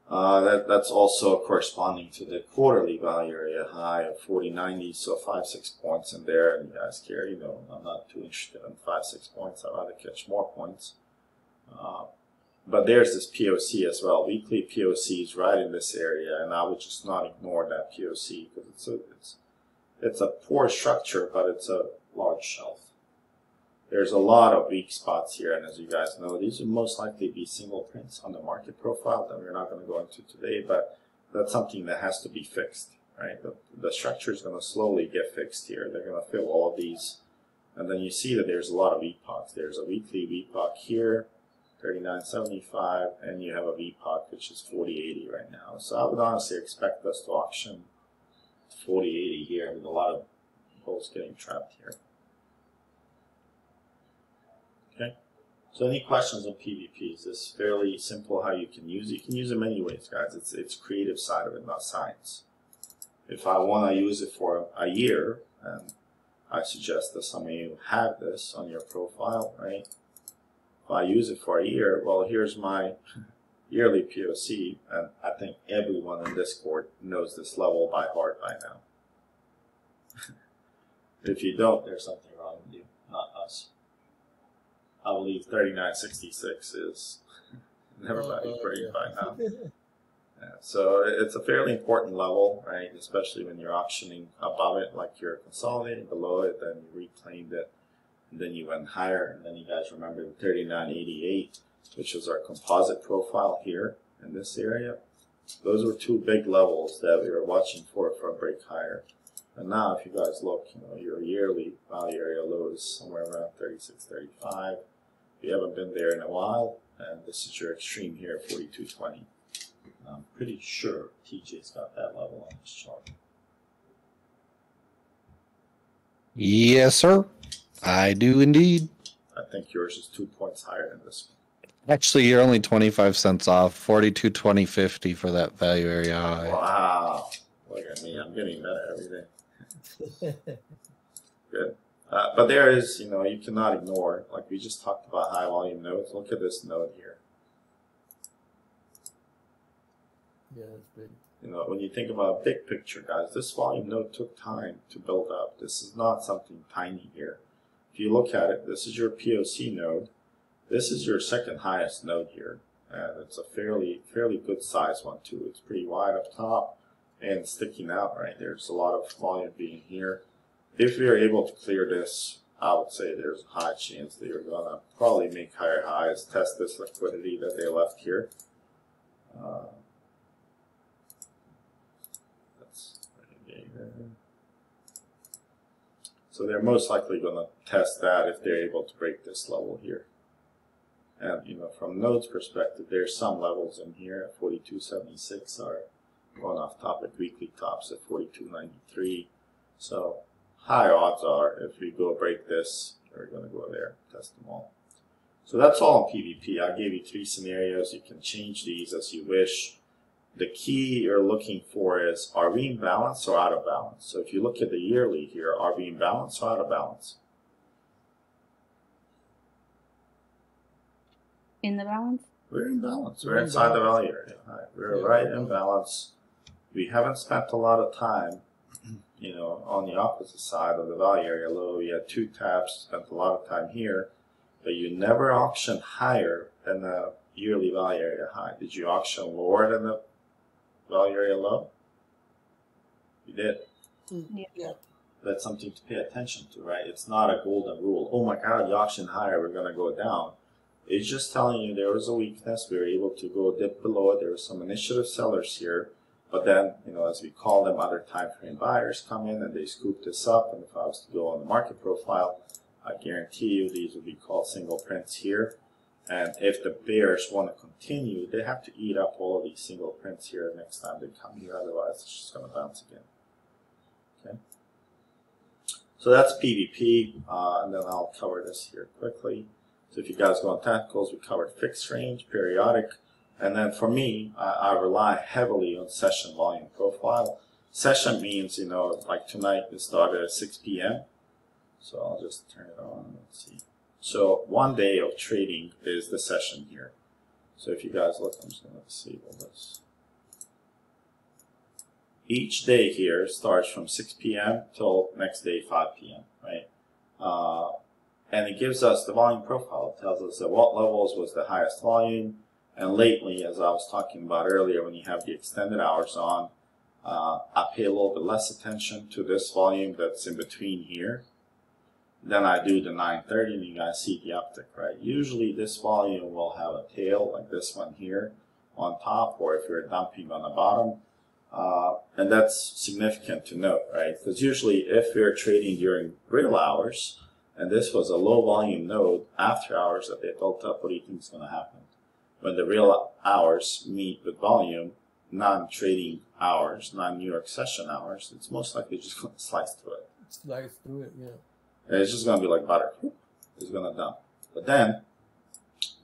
That's also corresponding to the quarterly value area high of 40.90, so 5-6 points in there. And you guys care, you know, I'm not too interested in 5-6 points. I'd rather catch more points. But there's this POC as well. Weekly POC is right in this area, and I would just not ignore that POC because it's a poor structure, but it's a large shelf. There's a lot of weak spots here, and as you guys know, these would most likely be single prints on the market profile that we're not going to go into today, but that's something that has to be fixed, right? The structure is going to slowly get fixed here. They're going to fill all of these, and then you see that there's a lot of VPOCs. There's a weekly VPOC here, 39.75, and you have a VPOC which is 40.80 right now. So I would honestly expect us to auction 40.80 here with a lot of bulls getting trapped here. Okay, so any questions on PVP? Is this fairly simple how you can use it? You can use it many ways, guys. It's creative side of it, not science. If I want to use it for a year, and I suggest that some of you have this on your profile, right? If I use it for a year, well, here's my yearly POC, and I think everyone in Discord knows this level by heart by now. If you don't, there's something wrong with you, not us. I believe 39.66 is everybody's brain by now. Yeah, so it's a fairly important level, right? Especially when you're auctioning above it, like you're consolidating below it, then you reclaimed it, and then you went higher, and then you guys remember the 39.88, which was our composite profile here in this area. Those were two big levels that we were watching for a break higher. And now, if you guys look, you know, your yearly value area low is somewhere around 36.35. You haven't been there in a while, and this is your extreme here, 42.20. I'm pretty sure TJ's got that level on his chart. Yes, sir. I do indeed. I think yours is 2 points higher than this one. Actually, you're only 25 cents off. 42.20.50 for that value area high. Wow. Look at me. I'm getting better every day. Good. But there is, you know, you cannot ignore, like we just talked about high volume nodes. Look at this node here. Yeah, it's big. You know, when you think about big picture, guys, this volume node took time to build up. This is not something tiny here. If you look at it, this is your POC node. This is your second highest node here. And it's a fairly good size one too. It's pretty wide up top and sticking out right there. There's a lot of volume being here. If we are able to clear this, I would say there's a high chance that you're going to probably make higher highs, test this liquidity that they left here. So they're most likely going to test that if they're able to break this level here. And, you know, from nodes perspective, there's some levels in here at 42.76 are going off topic. Weekly tops at 42.93. So high odds are if we go break this, we're going to go there, test them all. So that's all on PVP. I gave you 3 scenarios. You can change these as you wish. The key you're looking for is, are we in balance or out of balance? So if you look at the yearly here, are we in balance or out of balance? In the balance? We're in balance. We're inside the value area. Right. We're right in balance. We haven't spent a lot of time, you know, on the opposite side of the value area low. We had 2 taps, spent a lot of time here, but you never auctioned higher than the yearly value area high. Did you auction lower than the value area low? You did. Yeah. That's something to pay attention to, right? It's not a golden rule. Oh my God, you auction higher, we're going to go down. It's just telling you there was a weakness. We were able to go dip below it. There were some initiative sellers here. But then, you know, as we call them, other time frame buyers come in and they scoop this up. And if I was to go on the market profile, I guarantee you these will be called single prints here. And if the bears want to continue, they have to eat up all of these single prints here next time they come here. Otherwise, it's just going to bounce again. Okay. So that's PVP, and then I'll cover this here quickly. So if you guys go on technicals, we covered fixed range, periodic, and then for me, I rely heavily on session volume profile. Session means, you know, like tonight it started at 6 p.m. So I'll just turn it on. Let's see. So 1 day of trading is the session here. So if you guys look, I'm just going to disable this. Each day here starts from 6 p.m. till next day 5 p.m. right? And it gives us the volume profile. It tells us at what levels was the highest volume. And lately, as I was talking about earlier, when you have the extended hours on, I pay a little bit less attention to this volume that's in between here. Then I do the 930, and you guys see the uptick, right? Usually this volume will have a tail like this one here on top, or if you're dumping on the bottom. And that's significant to note, right? Because usually if you're trading during real hours, and this was a low volume node after hours that they built up, what do you think is going to happen? When the real hours meet with volume, non-trading hours, non-New York session hours, it's most likely just going to slice through it. Slice through it, yeah. And it's just going to be like butter. It's going to dump. But then,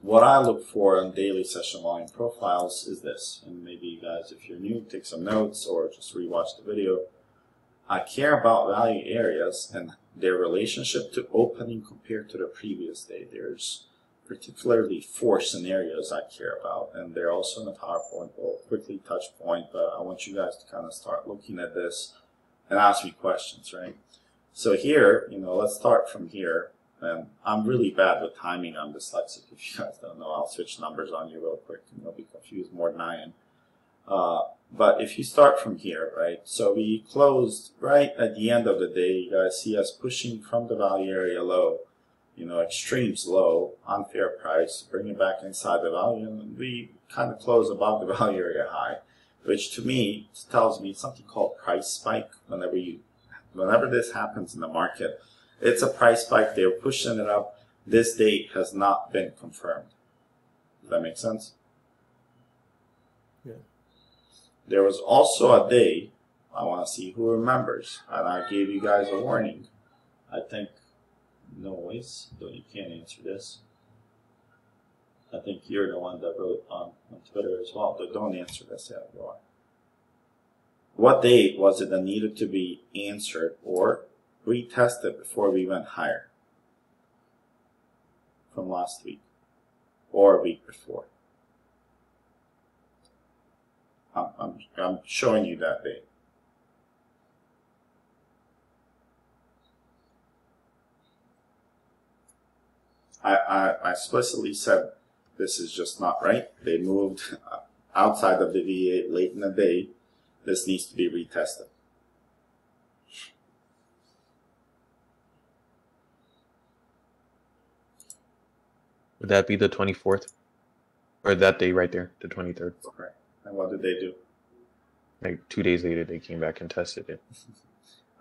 what I look for on daily session volume profiles is this. And maybe you guys, if you're new, take some notes or just rewatch the video. I care about value areas and their relationship to opening compared to the previous day. There's particularly 4 scenarios I care about, and they're also in the PowerPoint. We'll quickly touch point, but I want you guys to kind of start looking at this and ask me questions, right? So here, you know, let's start from here. And I'm really bad with timing. I'm dyslexic. If you guys don't know, I'll switch numbers on you real quick and you'll be confused more than I am. But if you start from here, right? So we closed right at the end of the day. You guys see us pushing from the value area low, you know, extremes low, unfair price, bring it back inside the value, and we kind of close above the value area high, which to me tells me something called price spike. Whenever this happens in the market, it's a price spike. They're pushing it up. This date has not been confirmed. Does that make sense? Yeah. There was also a day, I want to see who remembers, and I gave you guys a warning. I think, no ways, though you can't answer this. I think you're the one that wrote on Twitter as well, but don't answer this yet. You are. What date was it that needed to be answered or retested before we went higher from last week or a week before? I'm showing you that date. I explicitly said this is just not right. They moved outside of the V8 late in the day. This needs to be retested. Would that be the 24th? Or that day right there, the 23rd? Correct. And what did they do? Like 2 days later, they came back and tested it.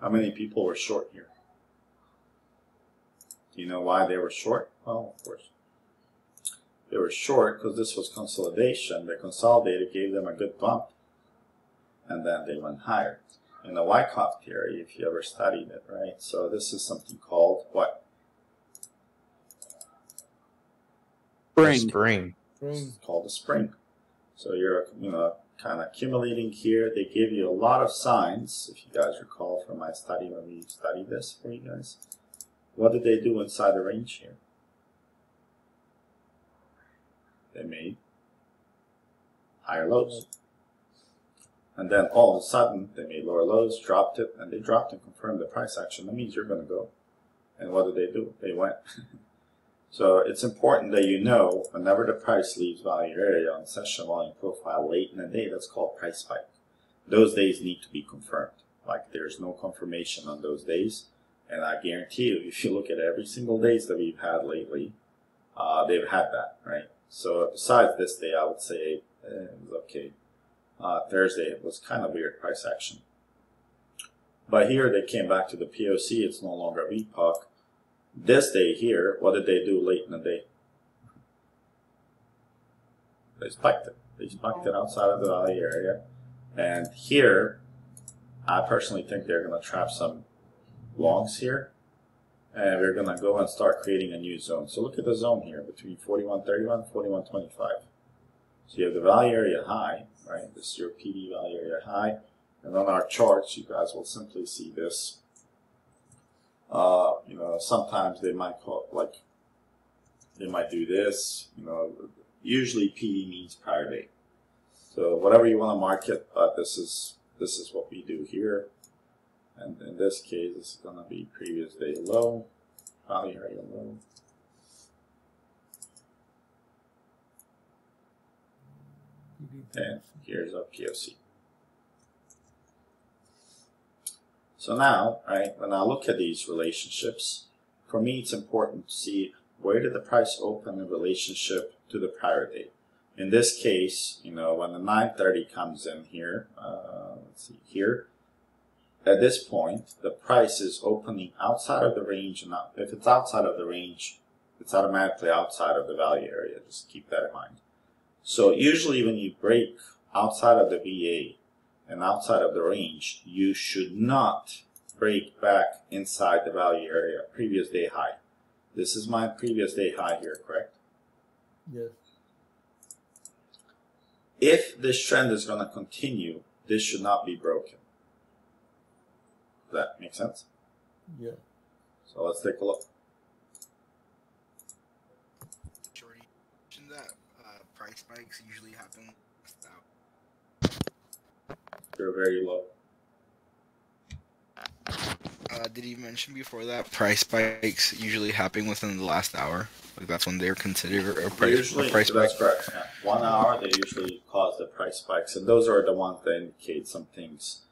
How many people were short here? Do you know why they were short? Well, of course. They were short because this was consolidation. They consolidated, gave them a good bump, and then they went higher. In the Wyckoff theory, if you ever studied it, right? So this is something called what? Spring. It's called a spring. So you're, you know, kind of accumulating here. They give you a lot of signs, if you guys recall from my study when we studied this for you guys. What did they do inside the range here? They made higher lows. And then all of a sudden, they made lower lows, dropped it, and they dropped and confirmed the price action. That means you're going to go. And what did they do? They went. So it's important that you know whenever the price leaves value area on session volume profile late in the day, that's called price spike. Those days need to be confirmed. Like there's no confirmation on those days. And I guarantee you, if you look at every single days that we've had lately, they've had that, right? So besides this day, I would say it was okay. Thursday, it was kind of weird price action. But here they came back to the POC. It's no longer VPOC. This day here, what did they do late in the day? They spiked it. They spiked it outside of the value area. And here, I personally think they're going to trap some longs here. And we're going to go and start creating a new zone. So look at the zone here between 41.31 and 41.25. So you have the value area high, right? This is your PD value area high. And on our charts, you guys will simply see this. You know, sometimes they might call, like, they might do this. You know, usually PD means prior day. So whatever you want to market, this is what we do here. And in this case, it's going to be previous day low, value area low. And here's our POC. So now, right, when I look at these relationships, for me it's important to see where did the price open in relationship to the prior day. In this case, you know, when the 930 comes in here, let's see here, at this point, the price is opening outside of the range. And if it's outside of the range, it's automatically outside of the value area. Just keep that in mind. So usually when you break outside of the VA and outside of the range, you should not break back inside the value area, previous day high. This is my previous day high here, correct? Yes. If this trend is going to continue, this should not be broken. Does that make sense? Yeah. So let's take a look. Jordy mentioned that price spikes usually happen without. They're very low. Did you mention before that price spikes usually happen within the last hour? Like that's when they're considered a price, Usually, price that's spike? correct. Yeah. 1 hour, they usually cause the price spikes, and those are the ones that indicate some things.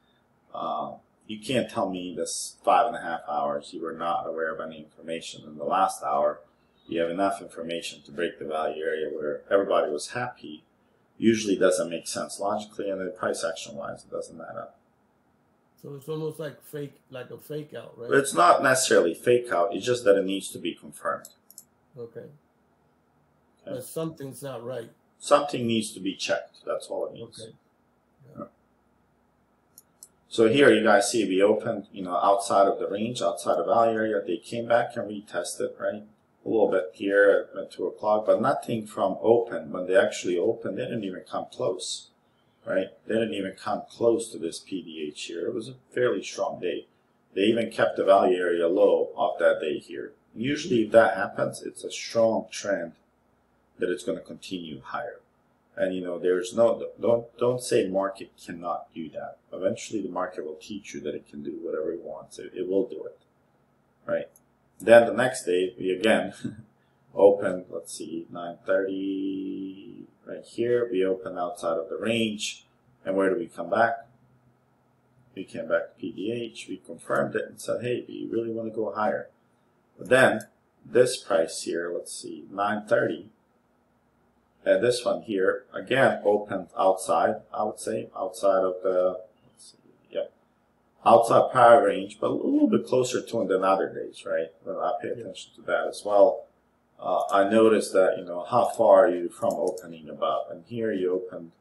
You can't tell me this 5.5 hours you were not aware of any information. In the last hour, you have enough information to break the value area where everybody was happy. Usually doesn't make sense logically, and then price action wise, it doesn't add up. So it's almost like a fake out, right? But it's not necessarily fake out, it's just that it needs to be confirmed. Okay. But something's not right. Something needs to be checked, that's all it needs. Okay. So here you guys see we opened, you know, outside of the range, outside of value area. They came back and retested, right? A little bit here at 2 o'clock, but nothing from open. When they actually opened, they didn't even come close, right? They didn't even come close to this PDH here. It was a fairly strong day. They even kept the value area low off that day here. Usually if that happens, it's a strong trend that it's going to continue higher. And you know, there's no, don't say market cannot do that. Eventually the market will teach you that it can do whatever it wants. It will do it, right? Then the next day, we again opened, let's see, 930 right here. We opened outside of the range. And where do we come back? We came back to PDH. We confirmed it and said, hey, do you really want to go higher? But then this price here, let's see, 930. And this one here, again, opened outside, I would say, outside of the, let's see, yeah, outside prior range, but a little bit closer to it than other days, right? Well, I pay attention to that as well. I noticed that, you know, how far are you from opening above? And here you opened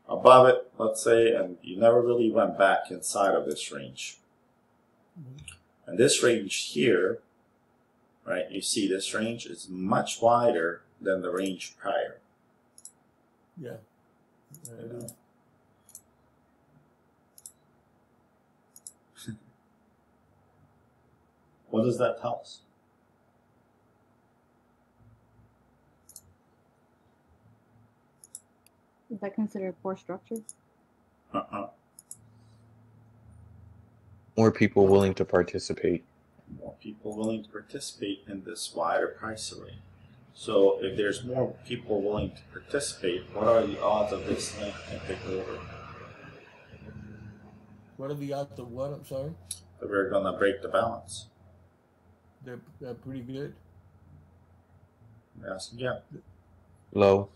above it, let's say, and you never really went back inside of this range. And this range here, right, you see this range is much wider than the range prior. Yeah. You know? What does that tell us? Is that considered poor structures? More people willing to participate. More people willing to participate in this wider price array. So if there's more people willing to participate, what are the odds of this thing can take over? What are the odds of what? I'm sorry? That we're going to break the balance. They're pretty good. Yes, yeah. Low.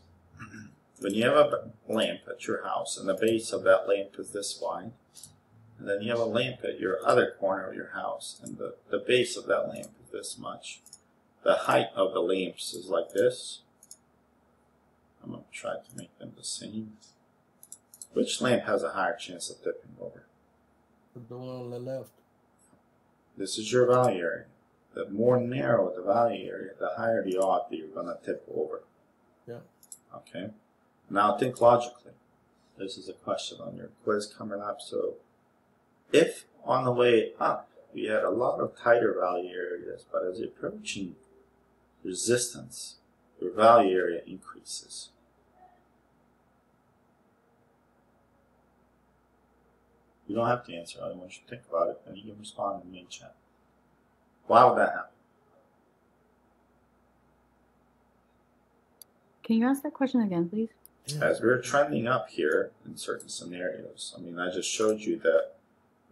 When you have a lamp at your house and the base of that lamp is this wide, and then you have a lamp at your other corner of your house, and the base of that lamp is this much. The height of the lamps is like this. I'm going to try to make them the same. Which lamp has a higher chance of tipping over? The one on the left. This is your value area. The more narrow the value area, the higher the odd that you're going to tip over. Yeah. Okay. Now think logically. This is a question on your quiz coming up. So if on the way up we had a lot of tighter value areas, but as you're approaching resistance, your value area increases. You don't have to answer. I want you to think about it, and you can respond in the main chat. Why would that happen? Can you ask that question again, please? As we're trending up here in certain scenarios, I mean, I just showed you that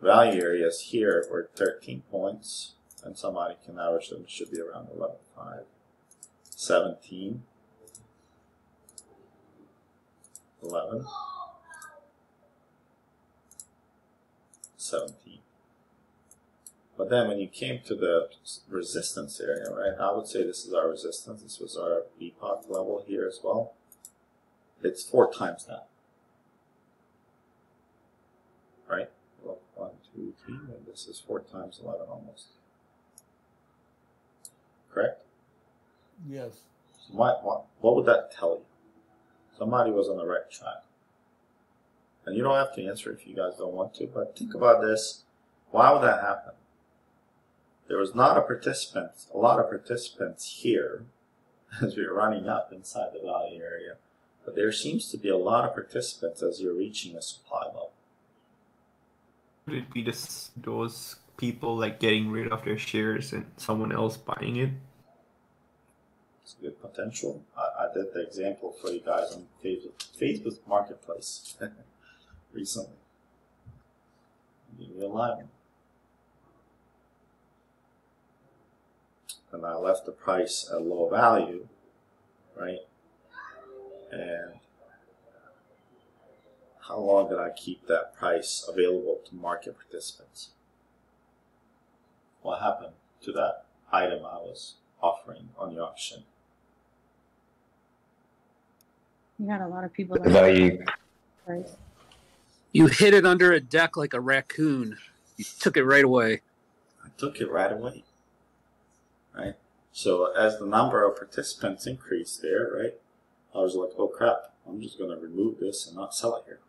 value areas here were 13 points, and somebody can average them. It should be around 11.5, 17, 11, 17. But then when you came to the resistance area, right, I would say this is our resistance. This was our epoch level here as well. It's 4 times that. Right? Well, 1, 2, 3, and this is 4 times 11 almost. Correct? Yes. So what would that tell you? Somebody was on the right track. And you don't have to answer if you guys don't want to, but think about this. Why would that happen? There was not a lot of participants here as we were running up inside the value area. But there seems to be a lot of participants as you're reaching a supply level. Would it be those people like getting rid of their shares and someone else buying it? It's a good potential. I did the example for you guys on Facebook Marketplace recently. In real life. And I left the price at low value, right? And how long did I keep that price available to market participants? What happened to that item I was offering on the auction? You had a lot of people The value. Right. You hid it under a deck like a raccoon. You took it right away. I took it right away. Right? So as the number of participants increased there, right, I was like, oh crap, I'm just going to remove this and not sell it here.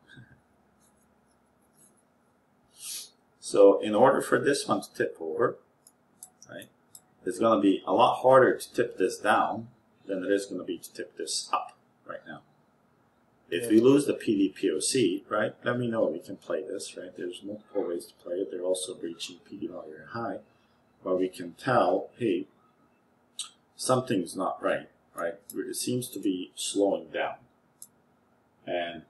So in order for this one to tip over, right, it's going to be a lot harder to tip this down than it is going to be to tip this up right now. If we lose the PVPOC, right, let me know. We can play this, right? There's multiple ways to play it. They're also breaching PD value high, but we can tell, hey, something's not right, right? It seems to be slowing down. And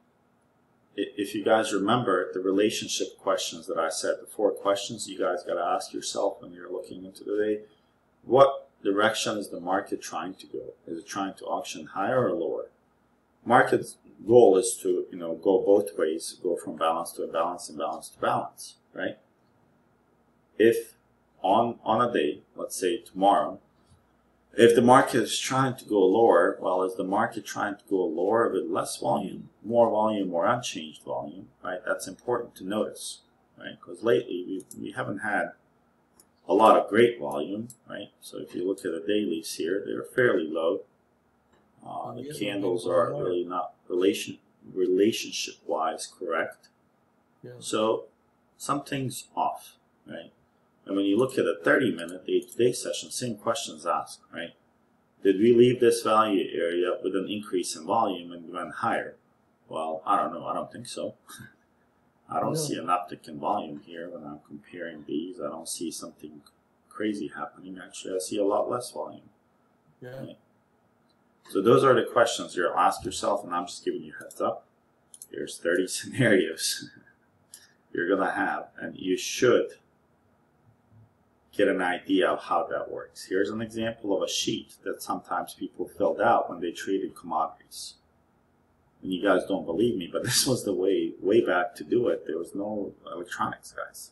if you guys remember the relationship questions that I said, the 4 questions you guys got to ask yourself when you're looking into the day, what direction is the market trying to go? Is it trying to auction higher or lower? Market's goal is to, go both ways, go from balance to imbalance and balance to balance, right? If on a day, let's say tomorrow, if the market is trying to go lower, well, is the market trying to go lower with less volume, or unchanged volume, right? That's important to notice, right? Because lately we haven't had a lot of great volume, right? So if you look at the dailies here, they're fairly low. The candles are really not relationship-wise correct. Yeah. So something's off, right? And when you look at a 30-minute day-to-day session, same questions asked, right? Did we leave this value area with an increase in volume and went higher? Well, I don't know. I don't think so. I don't see an uptick in volume here when I'm comparing these. I don't see something crazy happening. Actually, I see a lot less volume. Yeah. Right? So those are the questions you'll ask yourself, and I'm just giving you a heads up. There's 30 scenarios you're going to have, and you should get an idea of how that works. Here's an example of a sheet that sometimes people filled out when they traded commodities. And you guys don't believe me, but this was the way back to do it. There was no electronics, guys.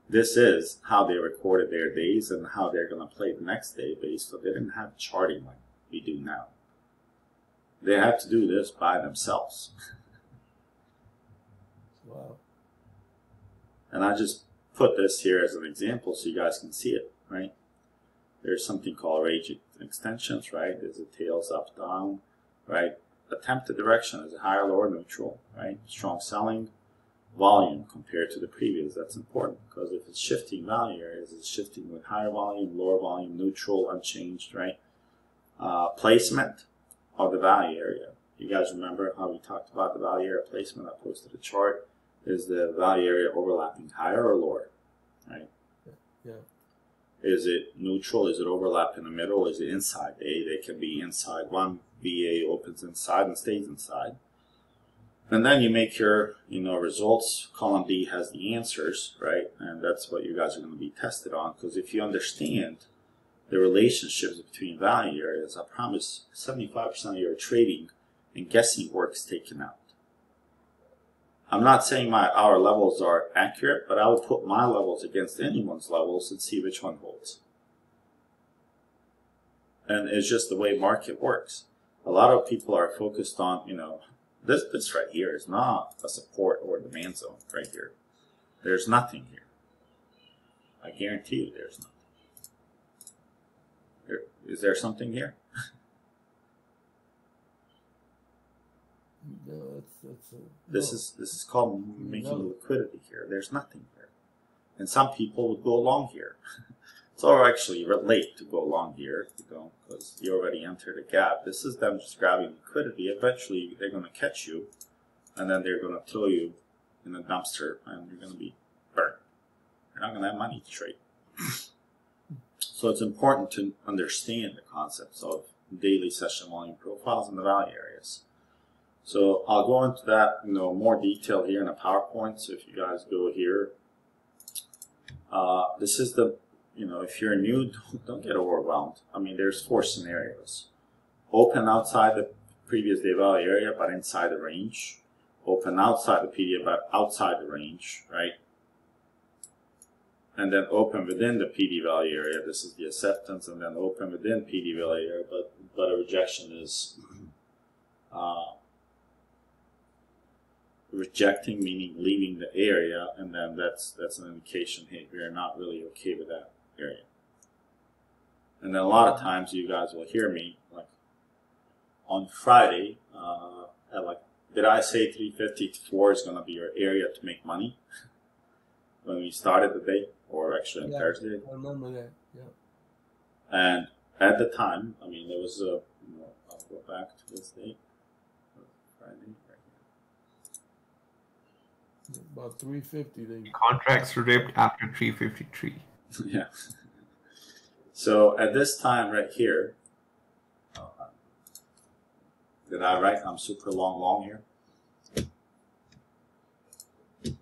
This is how they recorded their days and how they're going to play the next day based. So they didn't have charting like we do now. They had to do this by themselves. Wow. And I just put this here as an example so you guys can see it, right? There's something called range extensions, right? There's a tails up, down, right? Attempted direction is a higher, lower, neutral, right? Strong selling, volume compared to the previous. That's important because if it's shifting value areas, it's shifting with higher volume, lower volume, neutral, unchanged, right? Placement of the value area. You guys remember how we talked about the value area placement? I posted a chart. Is the value area overlapping higher or lower, right? Yeah. Is it neutral? Is it overlap in the middle? Is it inside? They can be inside. One VA opens inside and stays inside. And then you make your, results. Column D has the answers, right? And that's what you guys are going to be tested on. Because if you understand the relationships between value areas, I promise 75% of your trading and guessing work is taken out. I'm not saying our levels are accurate, but I would put my levels against anyone's levels and see which one holds. And it's just the way market works. A lot of people are focused on, this right here is not a support or demand zone right here. There's nothing here. I guarantee you there's nothing. Is there something here? No, This is called making liquidity here. There's nothing here. And some people would go long here. It's all actually late to go long here, because you already entered a gap. This is them just grabbing liquidity. Eventually, they're going to catch you, and then they're going to throw you in a dumpster, and you're going to be burned. You're not going to have money to trade. So it's important to understand the concepts of daily session volume profiles and the value areas. So I'll go into that more detail here in a PowerPoint. So if you guys go here, this is the, if you're new, don't get overwhelmed. I mean, there's 4 scenarios. Open outside the previous day value area, but inside the range. Open outside the PD, but outside the range, right? And then open within the PD value area. This is the acceptance, and then open within PD value area, but a rejection is rejecting, meaning leaving the area, and then that's an indication, hey, we're not really okay with that area. And then a lot of times you guys will hear me, like on Friday, did I say 354 is going to be your area to make money when we started the day, or actually on Thursday? I remember that, yeah. And at the time, I mean, there was a, I'll go back to this date, Friday, right here. About 350. Contracts ripped after 353. Yeah. So at this time right here, did I write I'm super long here? Does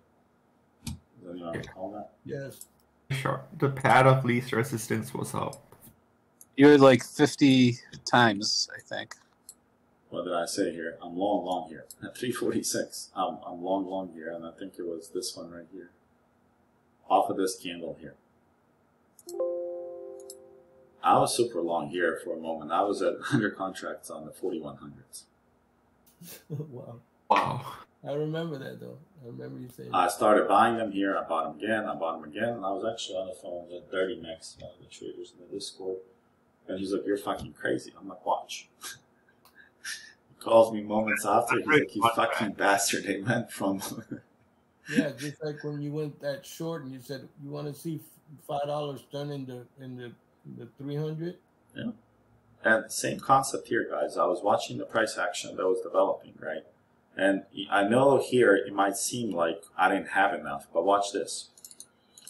anyone recall that? Yes. Sure. The pad of least resistance was up. You had like 50 times, I think. What did I say here? I'm long here. At 346, I'm long here, and I think it was this one right here. Off of this candle here. I was super long here for a moment. I was at under contracts on the 4100s. Wow. Wow. I remember that though. I remember you saying I started buying them here. I bought them again. I bought them again. And I was actually on the phone with Dirty Max, one of the traders in the Discord. And he's like, you're fucking crazy. I'm like, watch. He calls me moments after. He's like, you fucking bastard. They went from... Yeah, just like when you went that short and you said you want to see $5 turn in the 300. Yeah, and same concept here, guys. I was watching the price action that was developing, right? And I know here it might seem like I didn't have enough, but watch this.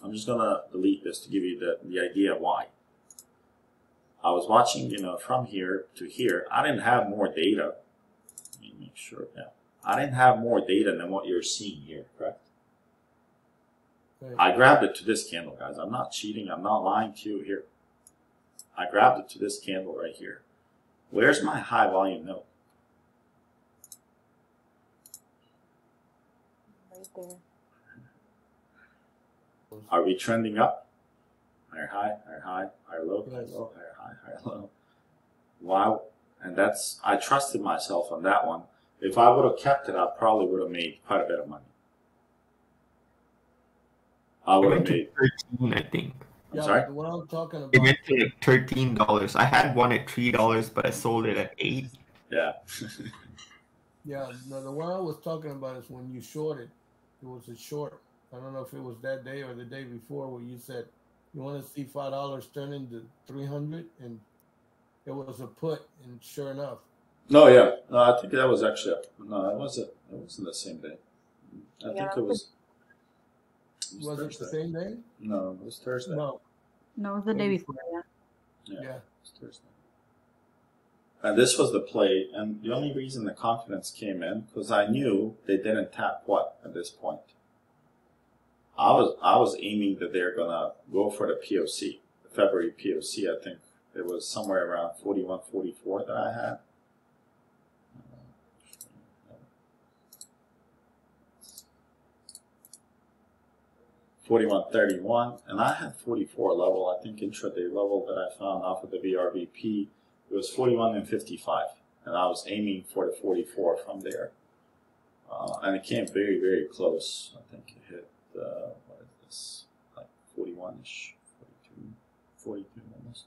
I'm just gonna delete this to give you the idea why. I was watching, from here to here. I didn't have more data. Let me make sure. Yeah, I didn't have more data than what you're seeing here, correct? I grabbed it to this candle, guys. I'm not cheating. I'm not lying to you here. I grabbed it to this candle right here. Where's my high volume note? right there. Are we trending up? Higher high, higher high, higher low, higher Yes. low, higher high, higher low. Wow. And that's, I trusted myself on that one. If I would have kept it, I probably would have made quite a bit of money. I It would have went to made, 13, I think. I'm Yeah, sorry? but what I'm talking It about, went to like $13. I had one at $3, but I sold it at $8. Yeah. yeah, no, the one I was talking about is when you shorted. It was a short. I don't know if it was that day or the day before where you said you want to see $5 turn into 300, and it was a put, and sure enough, No, yeah. No, I think that was actually, no, it wasn't the same day. I Yeah, think it was was it the Thursday. same day? No, it was Thursday. No, No, it was the day before. Yeah. Yeah, yeah. it was Thursday. And this was the play, and the only reason the confidence came in, because I knew they didn't tap what at this point. I was aiming that they're gonna go for the POC, the February POC. I think it was somewhere around 41, 44 that I had. 41.31, and I had 44 level. I think intraday level that I found off of the VRVP, it was 41.55, and I was aiming for the 44 from there. And it came very, very close. I think it hit, what is this, like 41-ish, 42 almost.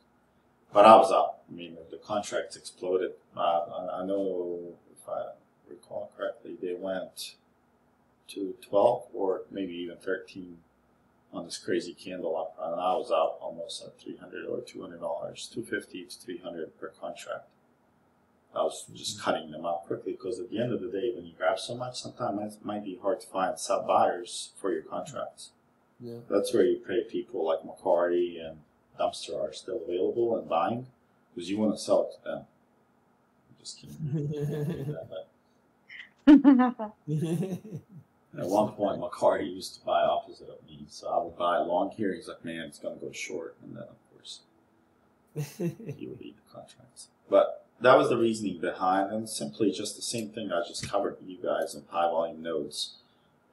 But I was out. I mean, the contracts exploded. I know, if I recall correctly, they went to 12 or maybe even 13 on this crazy candle up, and I was out almost at $300 or $200, $250 to $300 per contract. I was just cutting them out quickly because at the end of the day, when you grab so much, sometimes it might be hard to find sub buyers for your contracts. Yeah. That's where you pray people like Macquarie and Dumpster are still available and buying, because you want to sell it to them. I'm just kidding. At one point, Macquarie used to buy opposite of me, so I would buy long here. He's like, "Man, it's going to go short," and then of course he would eat the contracts. But that was the reasoning behind, and simply just the same thing I just covered with you guys in high volume nodes,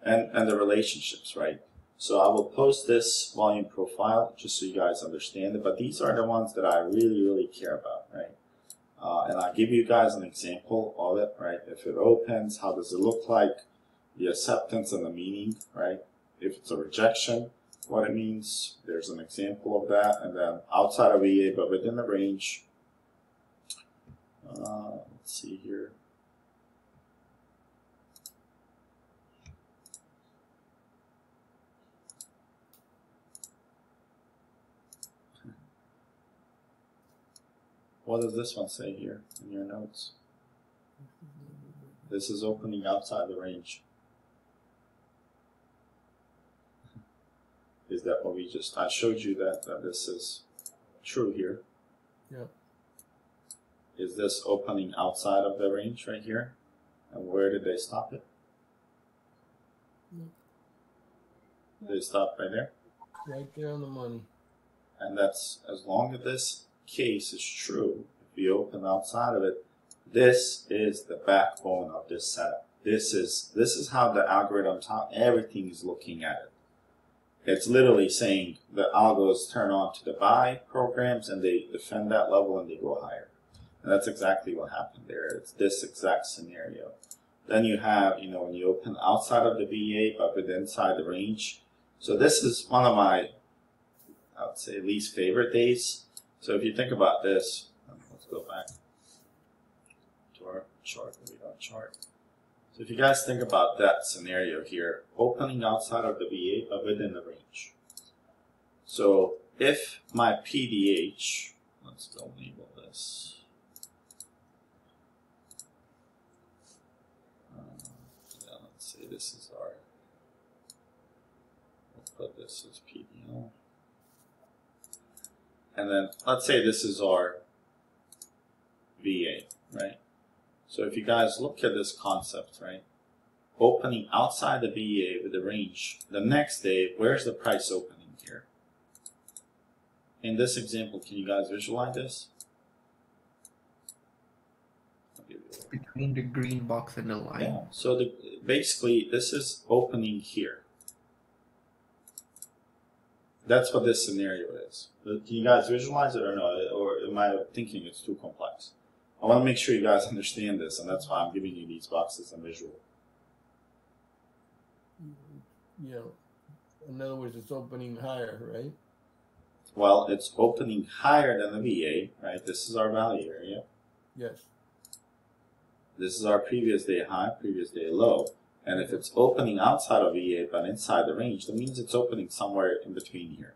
and the relationships, right? So I will post this volume profile just so you guys understand it. But these are the ones that I really, really care about, right? And I'll give you guys an example of it, right? If it opens, how does it look like? The acceptance and the meaning, right? If it's a rejection, what it means. There's an example of that. And then outside of VA, but within the range. Let's see here. What does this one say here in your notes? This is opening outside the range. Is that what we just, I showed you that this is true here. Yeah. Is this opening outside of the range right here? And where did they stop it? They stopped right there. Right there on the money. And that's, as long as this case is true, if we open outside of it, this is the backbone of this setup. This is how the algorithms, how everything is looking at it. It's literally saying the algos turn on to the buy programs and they defend that level and they go higher. And that's exactly what happened there. It's this exact scenario. Then you have, when you open outside of the VA but with inside the range. So this is one of my, I would say, least favorite days. So if you think about this, let's go back to our chart. So if you guys think about that scenario here, opening outside of the VA but within the range. So if my PDH, let's go label this. Let's say this is our, we'll put this as PDL. And then let's say this is our VA, right? So if you guys look at this concept, right? Opening outside the VA with the range, the next day, where's the price opening here? In this example, can you guys visualize this? I'll give between the green box and the line. Yeah. So basically, this is opening here. That's what this scenario is. Can you guys visualize it or no? Or am I thinking it's too complex? I want to make sure you guys understand this, and that's why I'm giving you these boxes and visual. Yeah. In other words, it's opening higher, right? Well, it's opening higher than the VA, right? This is our value area. Yes. This is our previous day high, previous day low. And if it's opening outside of VA but inside the range, that means it's opening somewhere in between here.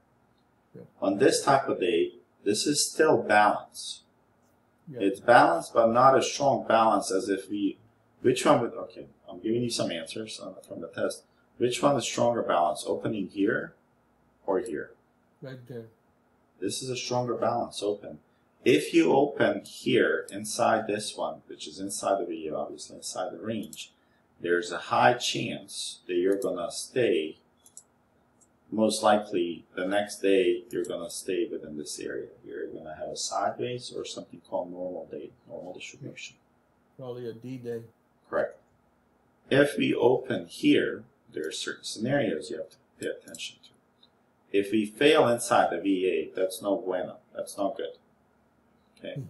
Yeah. On this type of day, this is still balance. Yeah. It's balanced, but not a strong balance as if which one would, okay, I'm giving you some answers from the test. Which one is stronger balance, opening here or here? Right there. This is a stronger balance, open. If you open here inside this one, which is inside the VA, obviously inside the range, there's a high chance that you're going to stay, most likely the next day you're going to stay within this area. You're going to have a sideways or something called normal day, normal distribution. Probably a D-day. Correct. If we open here, there are certain scenarios you have to pay attention to. If we fail inside the VA, that's no bueno. That's not good. Okay.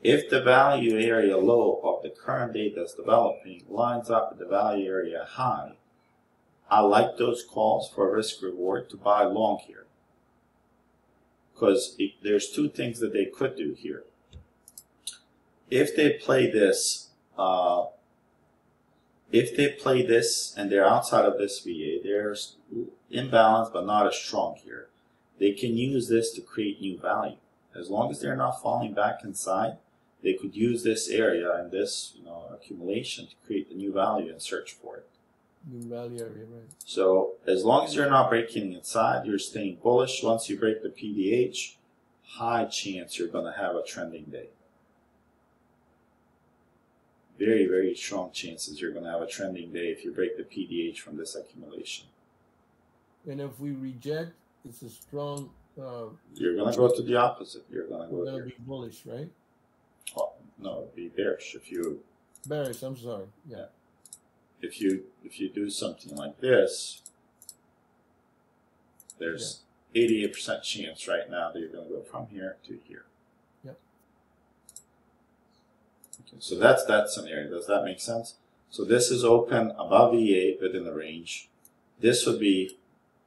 If the value area low of the current day that's developing lines up with the value area high, I like those calls for risk reward to buy long here. Because there's two things that they could do here. If they play this, and they're outside of this VA, they're imbalanced but not as strong here. They can use this to create new value. As long as they're not falling back inside, they could use this area and this accumulation to create the new value and search for it. New value area, right. So as long as you're not breaking inside, you're staying bullish. Once you break the PDH, high chance you're going to have a trending day. Very, very strong chances you're going to have a trending day if you break the PDH from this accumulation. And if we reject, it's a strong... you're going to go to the opposite. You're going to go to here. Be bullish, right? Oh, no, it'd be bearish if you... Bearish, I'm sorry. Yeah. If you do something like this, there's 88% chance right now that you're going to go from here to here. Yep. Okay, so that's that scenario. Does that make sense? So this is open above VA within the range. This would be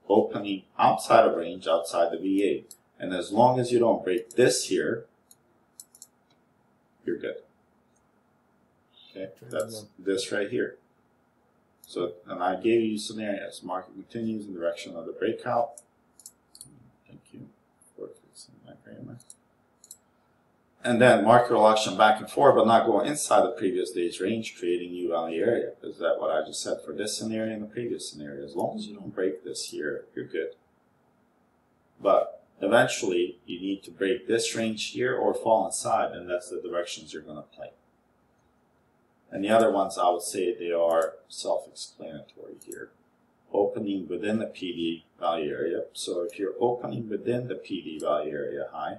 opening outside of range, outside the VA. And as long as you don't break this here, you're good. Okay, that's this right here. So, and I gave you scenarios. Market continues in the direction of the breakout. Thank you for fixing my grammar. And then market will auction back and forth, but not go inside the previous day's range, creating new value area. Is that what I just said for this scenario and the previous scenario? As long as you don't break this here, you're good. But eventually, you need to break this range here or fall inside, and that's the directions you're going to play. And the other ones, I would say they are self-explanatory here. Opening within the PD value area. So if you're opening within the PD value area high,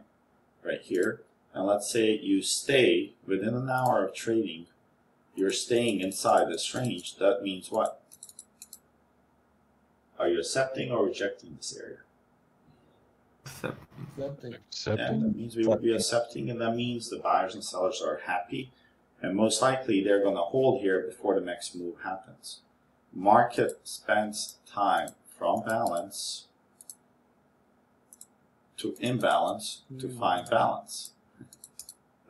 right here, and let's say you stay within an hour of trading, you're staying inside this range, that means what? Are you accepting or rejecting this area? Accepting. Yeah, that means we would be accepting, and that means the buyers and sellers are happy. And most likely they're going to hold here before the next move happens. Market spends time from balance to imbalance to find balance.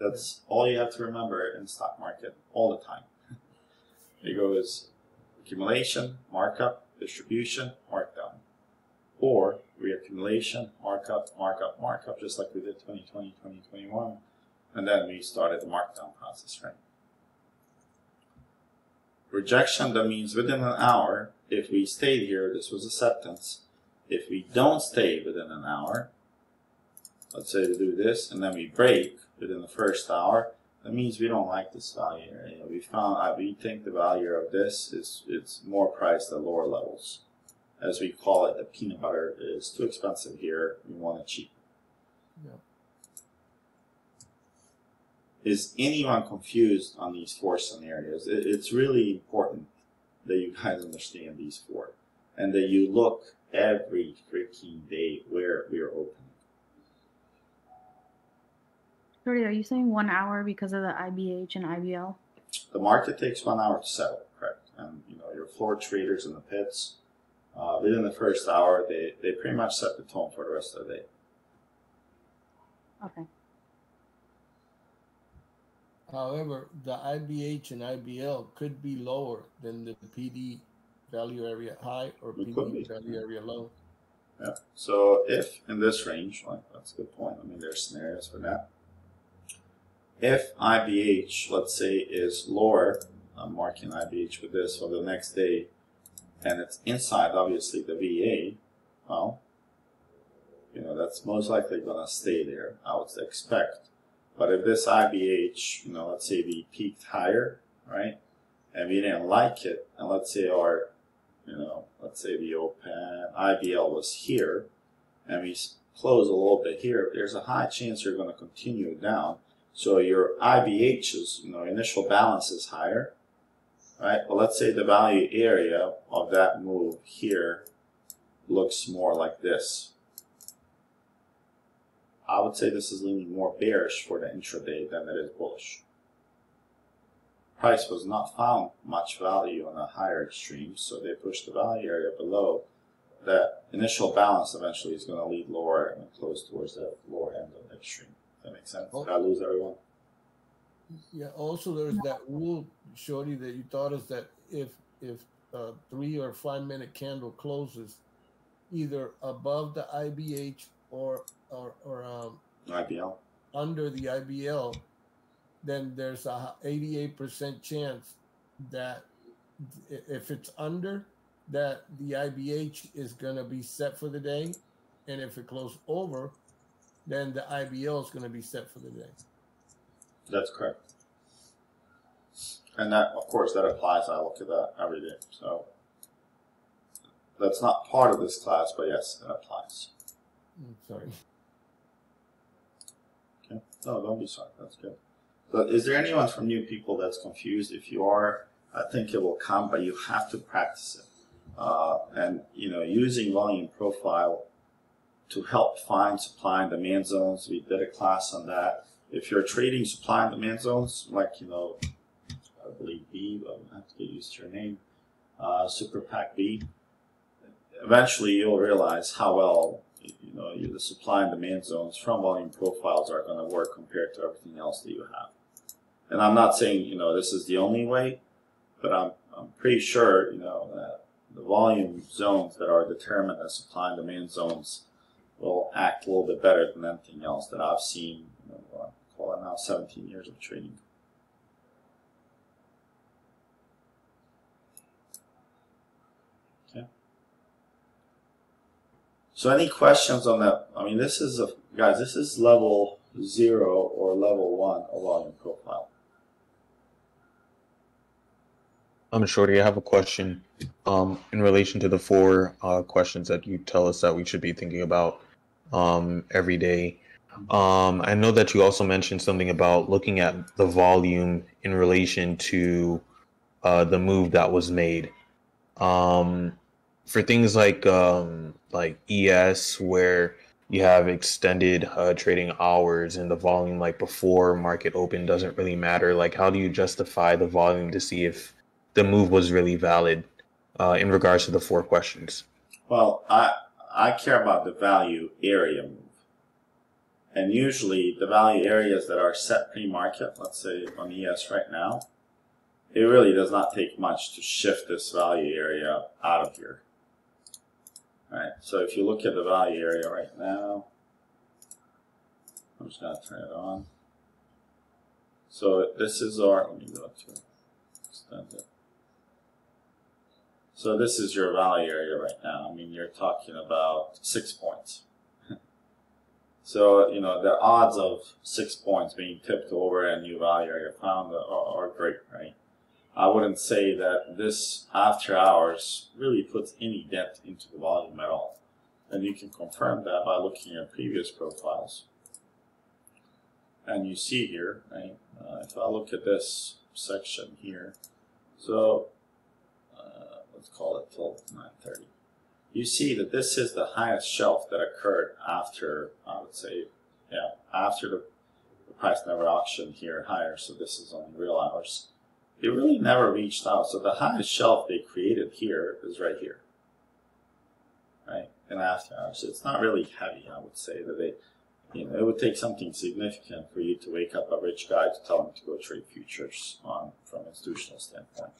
That's all you have to remember in the stock market all the time. It goes accumulation, markup, distribution, markdown. Or reaccumulation, markup, markup, markup, just like we did 2020, 2021. And then we started the markdown process, right? Rejection, that means within an hour, if we stayed here, this was acceptance. If we don't stay within an hour, let's say we do this, and then we break within the first hour, that means we don't like this value area. We think the value of this it's more priced at lower levels. As we call it, the peanut butter is too expensive here, we want it cheap. Yeah. is anyone confused on these 4 scenarios? It's really important that you guys understand these 4 and that you look every freaking day where we are opening. Shorty, are you saying 1 hour because of the IBH and IBL? The market takes 1 hour to settle, correct? And you know, your floor traders in the pits, within the first hour, they pretty much set the tone for the rest of the day. Okay. However, the IBH and IBL could be lower than the PD value area high or It could be. PD value area low. Yeah. So if in this range, like that's a good point. I mean, there's scenarios for that. If IBH, let's say, is lower, I'm marking IBH with this for the next day, and it's inside, obviously, the VA, well, you know, that's most likely going to stay there, I would expect. But if this IBH, you know, let's say we peaked higher, right, and we didn't like it, and let's say our, you know, let's say the open IBL was here, and we close a little bit here, there's a high chance you're going to continue down. So your IBH's, you know, initial balance is higher, right? Well, let's say the value area of that move here looks more like this. I would say this is leaning more bearish for the intraday than it is bullish. Price was not found much value on a higher extreme, so they pushed the value area below. That initial balance eventually is going to lead lower and close towards the lower end of the extreme. That makes sense. Did I lose everyone? Yeah. Also, there's that rule, Shorty, that you taught us that if 3 or 5 minute candle closes either above the IBH or IBL under the IBL, then there's a 88% chance that if it's under, that the IBH is going to be set for the day, and if it closes over, then the IBL is going to be set for the day. That's correct. And that, of course, that applies. I look at that every day. So that's not part of this class, but yes, it applies. Sorry. Okay. No, don't be sorry. That's good. But is there anyone from new people that's confused? If you are, I think it will come, but you have to practice it. And, you know, using volume profile to help find supply and demand zones. We did a class on that. If you're trading supply and demand zones, like, you know, I believe B, but I have to get used to your name, Super Pack B, eventually you'll realize how well, you know, the supply and demand zones from volume profiles are going to work compared to everything else that you have. And I'm not saying, you know, this is the only way, but I'm pretty sure, you know, that the volume zones that are determined as supply and demand zones will act a little bit better than anything else that I've seen, you know, I call it now 17 years of trading. Okay. So any questions on that? I mean, this is, guys, this is level 0 or level 1 of volume profile. I'm Shorty. I have a question in relation to the 4 questions that you tell us that we should be thinking about every day. I know that you also mentioned something about looking at the volume in relation to the move that was made. For things like ES, where you have extended trading hours and the volume like before market open doesn't really matter. Like, how do you justify the volume to see if the move was really valid in regards to the 4 questions? Well, I care about the value area move. And usually the value areas that are set pre-market, let's say on ES right now, it really does not take much to shift this value area out of here. All right, so if you look at the value area right now, I'm just going to turn it on. So this is our, let me go to extend it. So this is your value area right now. I mean, you're talking about 6 points. So, you know, the odds of 6 points being tipped over and new value area found are great, right? I wouldn't say that this after hours really puts any dent into the volume at all. And you can confirm that by looking at previous profiles. And you see here, right, if I look at this section here, so let's call it till 9:30. You see that this is the highest shelf that occurred after, I would say, yeah, after the price never auctioned here higher, so this is only real hours. It really never reached out. So the highest shelf they created here is right here, right, in after hours. So it's not really heavy, I would say, that they, you know, it would take something significant for you to wake up a rich guy to tell him to go trade futures from an institutional standpoint.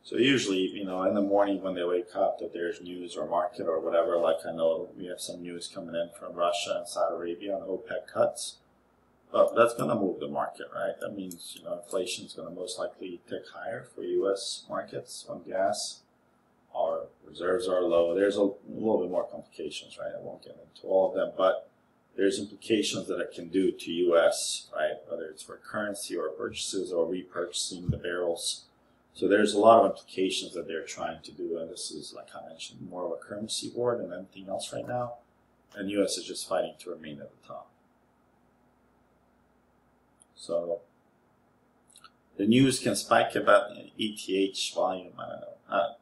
So usually, you know, in the morning when they wake up that there's news or market or whatever, like I know we have some news coming in from Russia and Saudi Arabia on OPEC cuts, but that's going to move the market, right? That means, you know, inflation is going to most likely tick higher for U.S. markets on gas. Our reserves are low. There's a little bit more complications, right? I won't get into all of them, but there's implications that it can do to U.S., right? Whether it's for currency or purchases or repurchasing the barrels. So there's a lot of implications that they're trying to do, and this is, like I mentioned, more of a currency war than anything else right now. And U.S. is just fighting to remain at the top. So the news can spike about ETH volume. I don't know.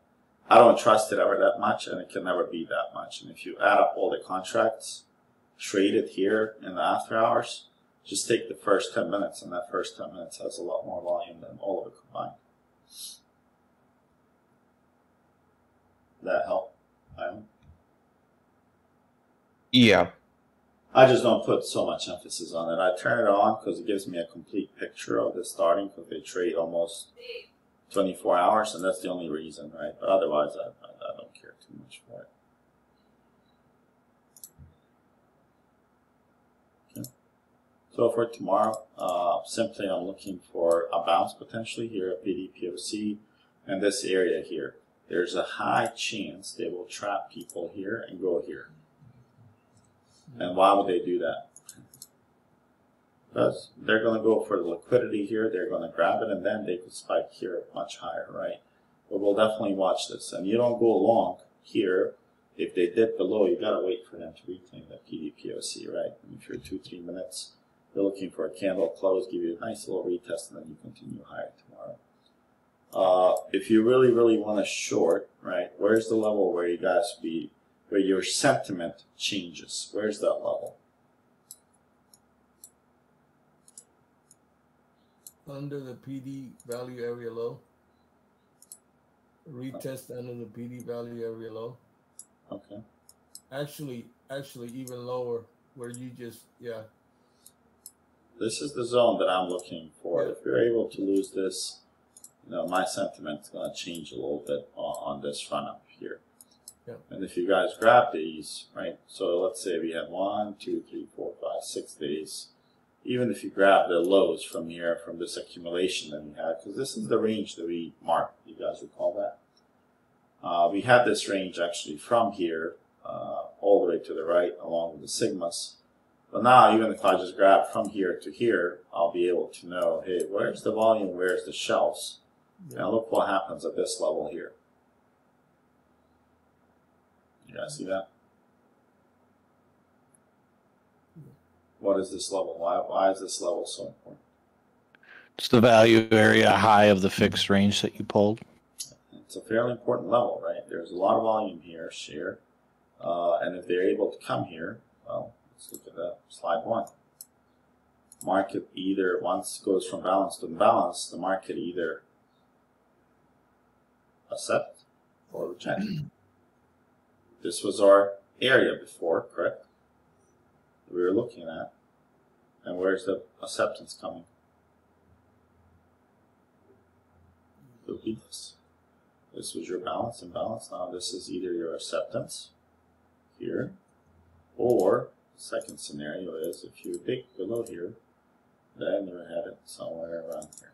I don't trust it ever that much, and it can never be that much. And if you add up all the contracts traded here in the after hours, just take the first 10 minutes, and that first 10 minutes has a lot more volume than all of it combined. That help? Yeah. I just don't put so much emphasis on it. I turn it on because it gives me a complete picture of the starting, because they trade almost 24 hours, and that's the only reason, right? But otherwise, I don't care too much for it. Okay. So for tomorrow, simply I'm looking for a bounce potentially here at PDPOC and this area here. There's a high chance they will trap people here and go here. And why would they do that? Because they're going to go for the liquidity here, they're going to grab it, and then they could spike here much higher, right? But we'll definitely watch this. And you don't go long here. If they dip below, you got to wait for them to reclaim that PDPOC, right? And if you're 2-3 minutes, you're looking for a candle close, give you a nice little retest, and then you continue higher tomorrow. If you really, really want to short, right, where's the level where you guys be, where your sentiment changes? Where's that level? Under the PD value area low. Retest under the PD value area low. Okay. Actually, even lower, where you just, yeah. This is the zone that I'm looking for. Yeah. If you're able to lose this, you know, my sentiment's going to change a little bit on this run up here. Yeah. And if you guys grab these, right, so let's say we have 1, 2, 3, 4, 5, 6 days. Even if you grab the lows from here, from this accumulation that we had, because this is the range that we marked. You guys recall that? We had this range actually from here all the way to the right, along with the sigmas. But now, even if I just grab from here to here, I'll be able to know, hey, where's the volume, where's the shelves? Yeah. And look what happens at this level here. You guys see that? What is this level? Why is this level so important? It's the value area high of the fixed range that you pulled. It's a fairly important level, right? There's a lot of volume here, share. And if they're able to come here, well, let's look at that. Slide 1. Market either, once it goes from balance to imbalance, the market either accept or reject. This was our area before, correct? We were looking at. And where's the acceptance coming? It'll be this. This was your balance and balance. Now this is either your acceptance here, or the second scenario is if you dig below here, then you're headed somewhere around here.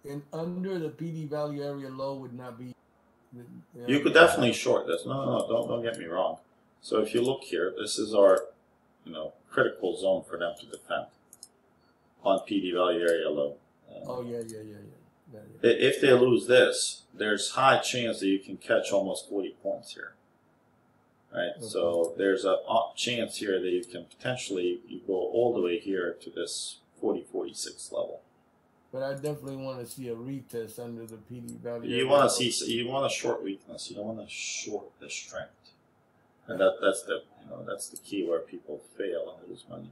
Yeah. And under the PD value area low would not be. You could definitely short this. No, don't get me wrong. So if you look here, this is our, you know, critical zone for them to defend on PD value area low. Oh yeah. If they lose this, there's high chance that you can catch almost 40 points here. right? Okay. So there's a chance here that you can potentially you go all the way here to this 40-46 level. But I definitely want to see a retest under the PD value. You want to see, you want a short weakness. You don't want to short the strength, and that's the that's the key where people fail and lose money.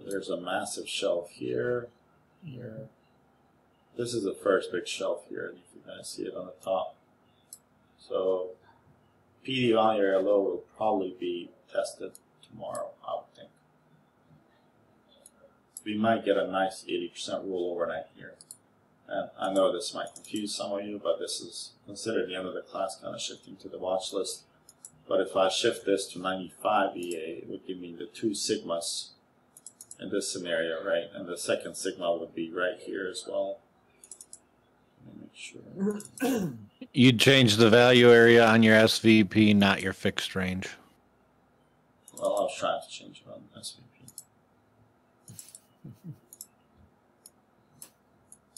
There's a massive shelf here. Here. This is the first big shelf here, and you can see it on the top. So PD value area low will probably be tested tomorrow, I would think. We might get a nice 80% rule overnight here. And I know this might confuse some of you, but this is considered the end of the class, kind of shifting to the watch list. But if I shift this to 95 EA, it would give me the 2 sigmas in this scenario, right? And the second sigma would be right here as well. Let me make sure. You'd change the value area on your SVP, not your fixed range. Well, I was trying to change it on SVP.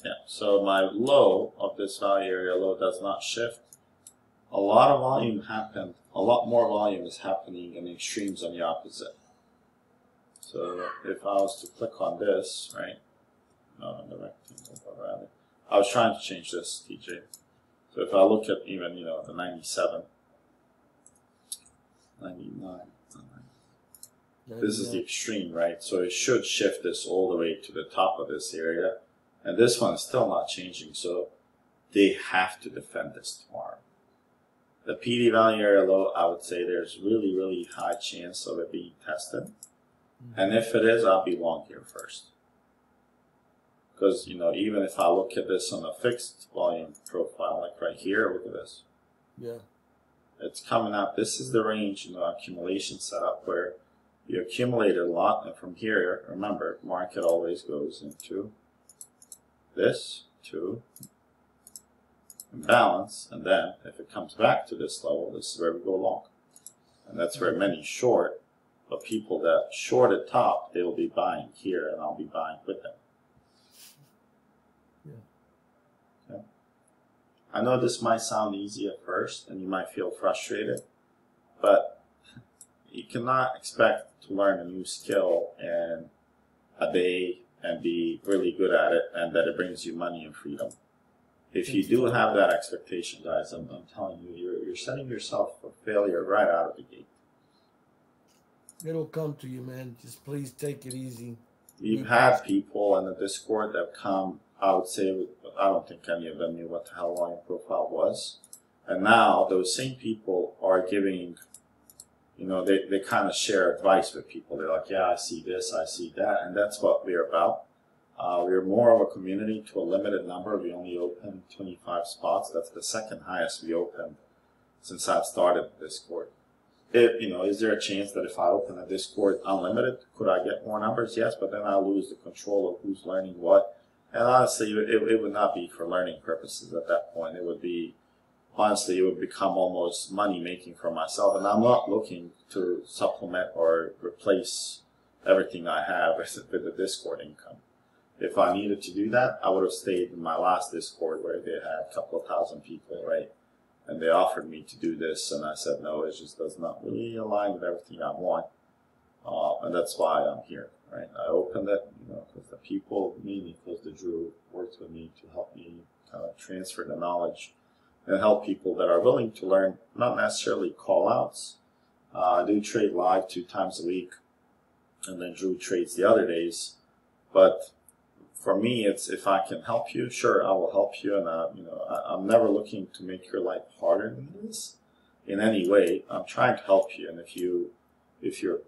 Yeah, so my low of this value area low does not shift. A lot of volume happened, a lot more volume is happening in the extremes on the opposite. So if I was to click on this, right? No, on the rectangle, but rather. I was trying to change this, TJ. So if I look at even, the 97, 99, this is the extreme, right? So it should shift this all the way to the top of this area. And this one is still not changing, so they have to defend this tomorrow. The PD value area low, I would say there's really, really high chance of it being tested. And if it is, I'll be long here first. Because, even if I look at this on a fixed volume profile, like right here, look at this. Yeah. It's coming up. This is the range, accumulation setup where you accumulate a lot. And from here, remember, market always goes into this, to balance. And then if it comes back to this level, this is where we go long. And that's where many short. But people that short at top, they will be buying here, and I'll be buying with them. Yeah. Okay. I know this might sound easy at first, and you might feel frustrated, but you cannot expect to learn a new skill in a day and be really good at it, and that it brings you money and freedom. If you do have that expectation, guys, I'm telling you, you're setting yourself for failure right out of the gate. It'll come to you, man. Just please take it easy. We've had people in the Discord that come, I would say, I don't think any of them knew what the hell volume profile was. And now those same people are giving, they kind of share advice with people. They're like, yeah, I see this, I see that. And that's what we're about. We're more of a community to a limited number. We only open 25 spots. That's the second highest we opened since I've started Discord. Is there a chance that if I open a Discord unlimited, could I get more numbers? Yes, but then I'll lose the control of who's learning what. And honestly, it would not be for learning purposes at that point. It would be, honestly, it would become almost money making for myself. And I'm not looking to supplement or replace everything I have with the Discord income. If I needed to do that, I would have stayed in my last Discord where they had a couple of thousand people, right? And they offered me to do this, and I said, no, it just does not really align with everything I want. And that's why I'm here, right? I opened it, because the people, mainly because the Drew worked with me to help me kind of transfer the knowledge and help people that are willing to learn, not necessarily call outs. I do trade live 2 times a week, and then Drew trades the other days. But for me, it's if I can help you, sure, I will help you. And I'm never looking to make your life harder than it is in any way. I'm trying to help you. And if you're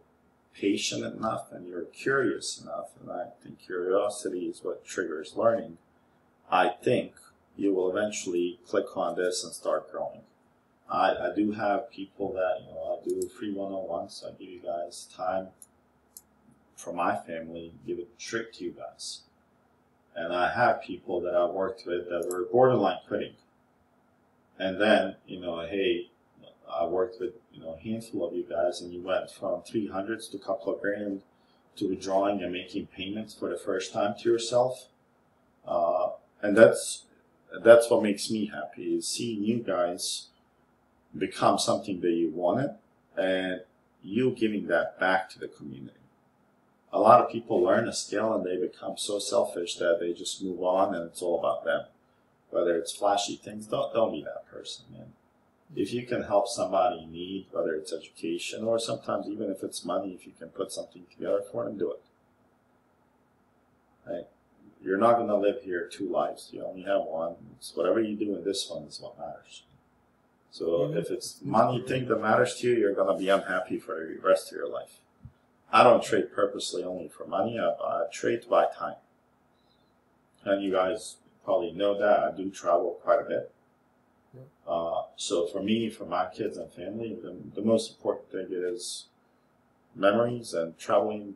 patient enough and you're curious enough, and I think curiosity is what triggers learning, I think you will eventually click on this and start growing. I do have people that, I do free 101s. So I give you guys time for my family, give it a trick to you guys. And I have people that I've worked with that were borderline quitting. And then, hey, I worked with, a handful of you guys, and you went from 300s to a couple of grand to withdrawing and making payments for the first time to yourself. And that's what makes me happy, is seeing you guys become something that you wanted and you giving that back to the community. A lot of people learn a skill and they become so selfish that they just move on and it's all about them. Whether it's flashy things, don't be that person, man. If you can help somebody in need, whether it's education or sometimes even if it's money, if you can put something together for them, do it. Right? You're not going to live here 2 lives. You only have one. It's whatever you do in this one is what matters. So if it's money thing that matters to you, you're going to be unhappy for the rest of your life. I don't trade purposely only for money. I trade to buy time. And you guys probably know that. I do travel quite a bit. So for me, for my kids and family, the most important thing is memories and traveling,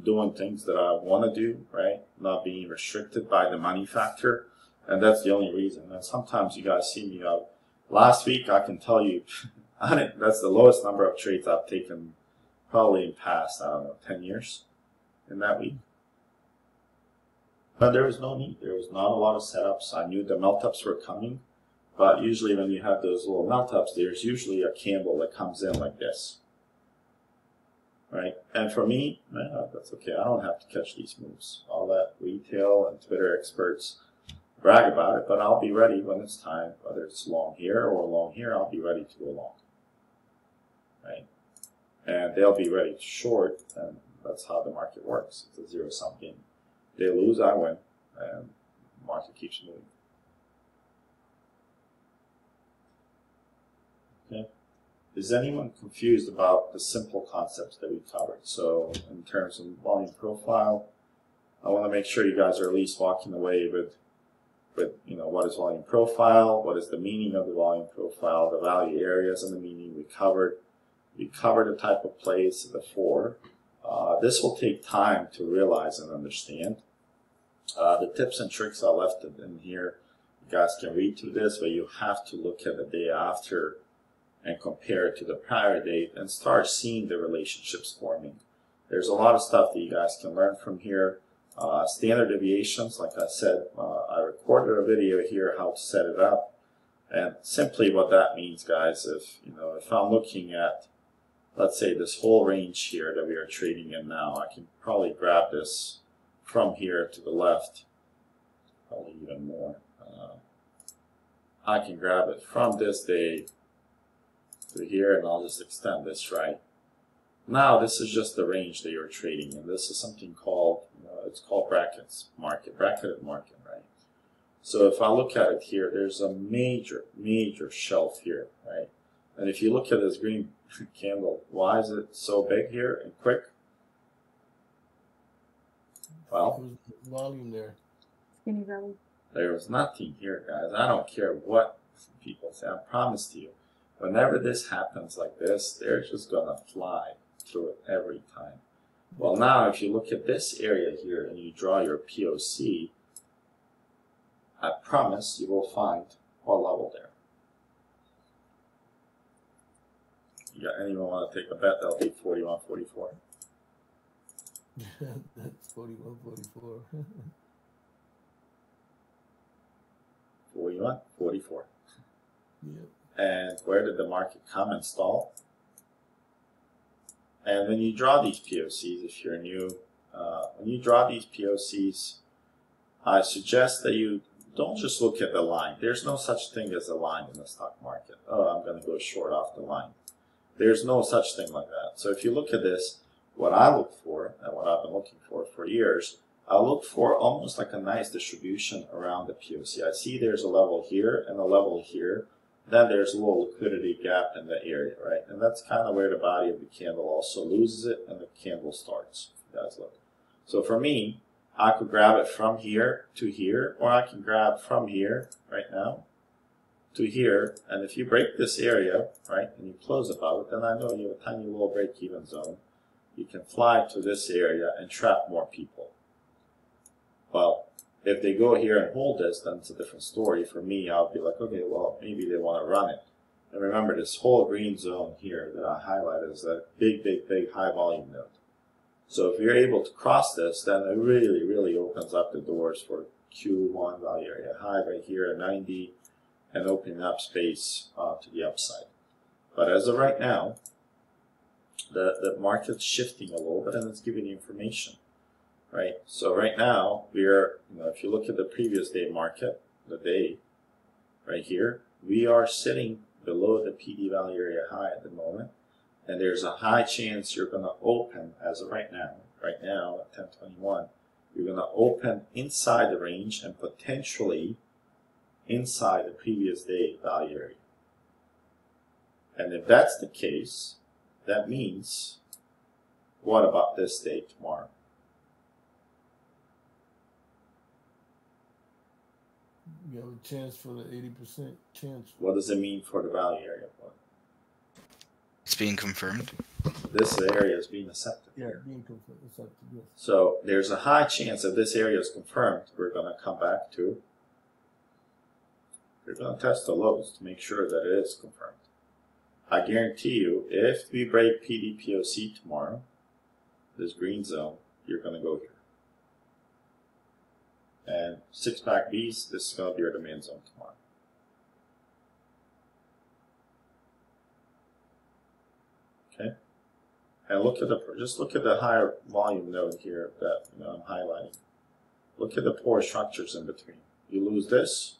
doing things that I want to do, right? Not being restricted by the money factor. And that's the only reason. And sometimes you guys see me out. Last week, I can tell you, that's the lowest number of trades I've taken probably in past, I don't know, 10 years in that week. But there was no need. There was not a lot of setups. I knew the melt-ups were coming. But usually when you have those little melt-ups, there's usually a candle that comes in like this. Right? And for me, that's okay. I don't have to catch these moves. All that retail and Twitter experts brag about it, but I'll be ready when it's time. Whether it's long here or long here, I'll be ready to go long. Right? And they'll be ready to short, and that's how the market works. It's a zero-sum game. They lose, I win, and the market keeps moving. Okay. Is anyone confused about the simple concepts that we covered? So in terms of volume profile, I want to make sure you guys are at least walking away with what is volume profile, what is the meaning of the volume profile, the value areas and the meaning we covered. We covered the type of plays before. This will take time to realize and understand. The tips and tricks I left in here, you guys can read through this, but you have to look at the day after and compare it to the prior date and start seeing the relationships forming. There's a lot of stuff that you guys can learn from here. Standard deviations, like I said, I recorded a video here how to set it up. And simply what that means, guys, if I'm looking at, let's say, this whole range here that we are trading in now, I can probably grab this from here to the left, probably even more. I can grab it from this day to here, and I'll just extend this, right? Now, this is just the range that you're trading in. This is something called, it's called bracketed market, right? So if I look at it here, there's a major shelf here, right? And if you look at this green candle, why is it so big here and quick? Well, volume there. Skinny belly. There was nothing here, guys. I don't care what people say. I promise to you, whenever this happens like this, they're just gonna fly through it every time. Well, now if you look at this area here and you draw your POC, I promise you will find what level there. You got anyone want to take a bet? That'll be 41.44. That's 41.44. 41.44. Yep. And where did the market come and stall? And when you draw these POCs, if you're new, when you draw these POCs, I suggest that you don't just look at the line. There's no such thing as a line in the stock market. Oh, I'm going to go short off the line. There's no such thing like that. So if you look at this, what I look for, and what I've been looking for years, I look for almost like a nice distribution around the POC. I see there's a level here and a level here. Then there's a little liquidity gap in the area, right? And that's kind of where the body of the candle also loses it and the candle starts. If you guys look. So for me, I could grab it from here to here, or I can grab from here right now to here. And if you break this area, right, and you close above it, then I know you have a tiny little break-even zone. You can fly to this area and trap more people. Well, if they go here and hold this, then it's a different story. For me, I'll be like, okay, well, maybe they want to run it. And remember, this whole green zone here that I highlighted is a big high volume node. So if you're able to cross this, then it really, really opens up the doors for Q1 value area high right here at 90 and opening up space to the upside. But as of right now, the market's shifting a little bit and it's giving you information, right? So right now, we're, if you look at the previous day market, the day right here, we are sitting below the PD value area high at the moment. And there's a high chance you're going to open, as of right now at 10:21, you're going to open inside the range and potentially inside the previous day value area. And if that's the case, that means, what about this day tomorrow? You have a chance for the 80% chance. What does it mean for the value area? It's being confirmed. This area is being accepted. Yeah, being confirmed. Accepted, yes. So there's a high chance if this area is confirmed, we're going to come back to, we're going to test the lows to make sure that it is confirmed. I guarantee you, if we break PDPOC tomorrow, this green zone, you're going to go here. And 6-pack Bs, this is going to be your demand zone tomorrow. Okay, and just look at the higher volume node here that I'm highlighting. Look at the poor structures in between. You lose this,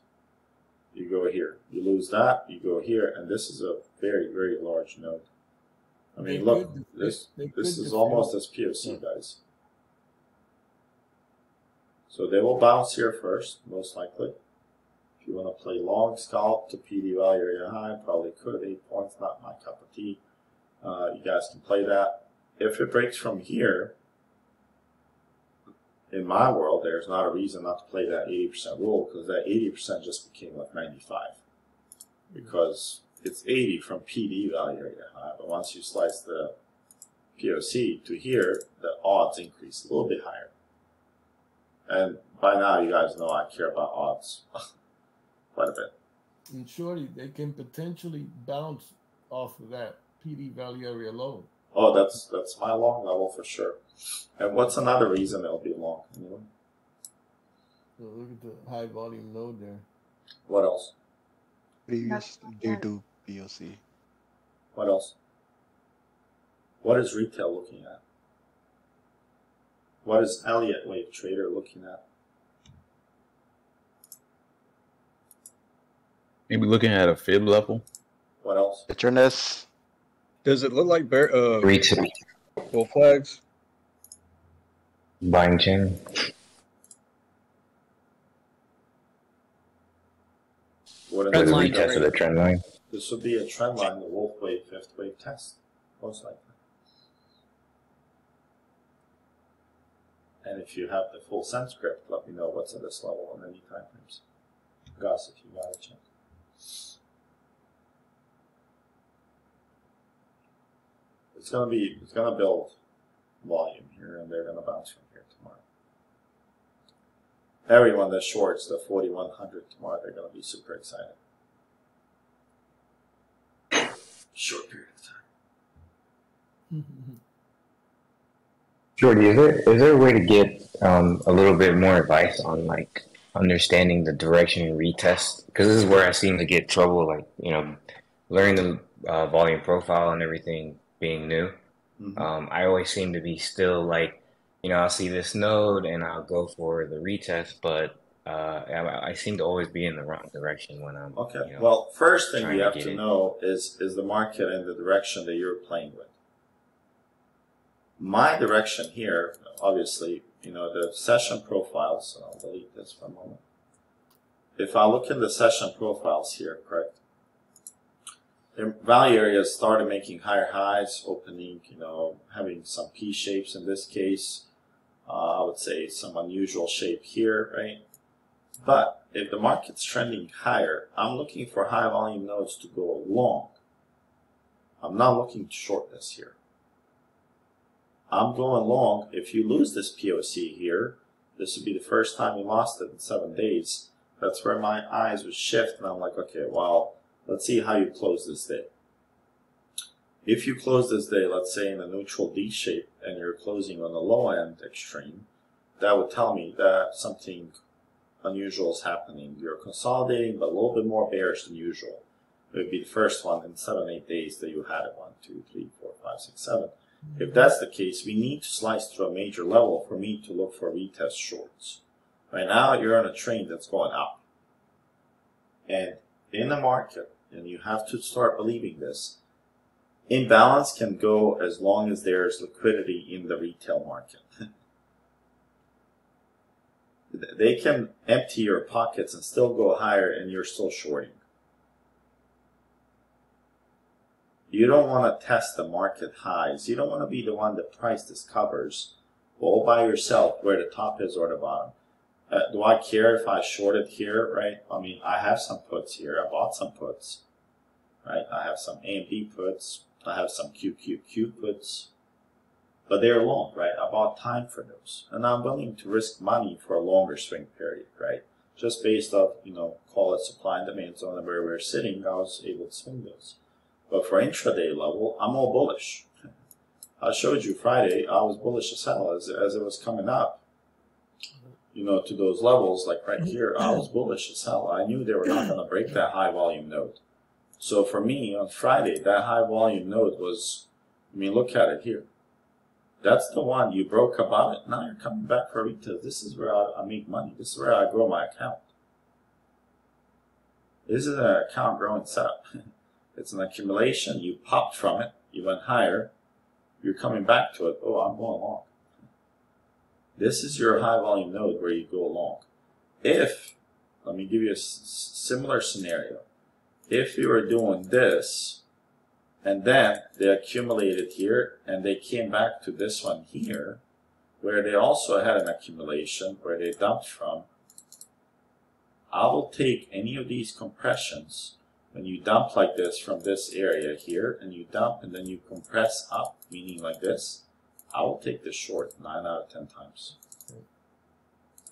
you go here. You lose that, you go here, and this is a very, very large node. I mean, look, this is almost as POC, guys. So they will bounce here first, most likely. If you want to play long scalp to PD value area high, probably could. 8 points, not my cup of tea. You guys can play that. If it breaks from here, in my world, there's not a reason not to play that 80% rule, because that 80% just became like 95. Because it's 80 from PD value area high, but once you slice the POC to here, the odds increase a little bit higher. And by now, you guys know I care about odds quite a bit. And shorty, they can potentially bounce off of that PD value area low. Oh, that's my long level for sure. And what's another reason it'll be long? Anyone? So look at the high volume node there. What else? Previous day to POC. What else? What is retail looking at? What is Elliott Wave Trader looking at? Maybe looking at a fib level. What else? Bitterness. Does it look like retail full flags? Buying chain. What is the retest of the trend line? This would be a trend line, the Wolf Wave, 5th wave test, most likely. And if you have the full sense script, let me know what's at this level on any time frames. Gus, if you got a check. It's gonna build volume here, and they're gonna bounce from here tomorrow. Everyone that shorts the 4100 tomorrow, they're gonna be super excited. Short period of time. Jordy, is there a way to get a little bit more advice on like understanding the direction retest? Because this is where I seem to get trouble, like learning the volume profile and everything being new. I always seem to be still like, I'll see this node and I'll go for the retest, but I seem to always be in the wrong direction when I'm okay. Well, first thing you have to know is the market in the direction that you're playing with. My direction here, obviously, the session profiles, I'll delete this for a moment. If I look in the session profiles here, correct? Their value areas started making higher highs, opening, having some P shapes in this case. I would say some unusual shape here, right? But if the market's trending higher, I'm looking for high volume nodes to go long. I'm not looking to short this here. I'm going long. If you lose this POC here, this would be the first time you lost it in 7 days. That's where my eyes would shift, and I'm like, okay, well, let's see how you close this day. If you close this day, let's say in a neutral D shape, and you're closing on the low end extreme, that would tell me that something unusual is happening. You're consolidating, but a little bit more bearish than usual. It would be the first one in 7-8 days that you had it. 1, 2, 3, 4, 5, 6, 7. If that's the case, we need to slice through a major level for me to look for retest shorts. Right now, you're on a trend that's going up. And in the market, and you have to start believing this, imbalance can go as long as there's liquidity in the retail market. They can empty your pockets and still go higher, and you're still shorting. You don't want to test the market highs. You don't want to be the one that price discovers all by yourself where the top is or the bottom. Do I care if I shorted here, right? I mean, I have some puts here. I bought some puts, right? I have some AMD puts. I have some QQQ puts. But they're long, right? I bought time for those. And I'm willing to risk money for a longer swing period, right? Just based off, call it supply and demand zone and where we're sitting, I was able to swing those. But for intraday level, I'm all bullish. I showed you Friday, I was bullish as hell as it was coming up. To those levels, like right here, I was bullish as hell. I knew they were not going to break that high volume node. So for me, on Friday, that high volume node was, look at it here. That's the one you broke above it. Now you're coming back for retail. This is where I make money. This is where I grow my account. This is an account growing setup. It's an accumulation. You popped from it. You went higher. You're coming back to it. Oh, I'm going long. This is your high volume node where you go long. Let me give you a similar scenario. If you were doing this, and then they accumulated here, and they came back to this one here, where they also had an accumulation, where they dumped from, I will take any of these compressions, when you dump like this from this area here, and you dump and then you compress up, meaning like this, I will take this short 9 out of 10 times.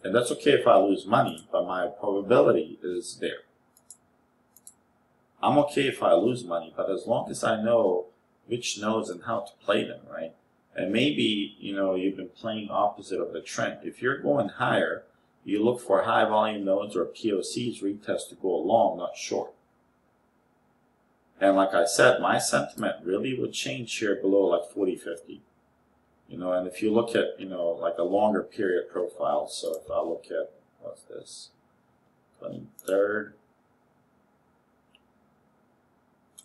And that's okay if I lose money, but my probability is there. I'm okay if I lose money, but as long as I know which nodes and how to play them, right? And maybe, you've been playing opposite of the trend. If you're going higher, you look for high volume nodes or POCs retest to go long, not short. And like I said, my sentiment really would change here below like 40-50. And if you look at, like a longer period profile, so if I look at, what's this, 23rd,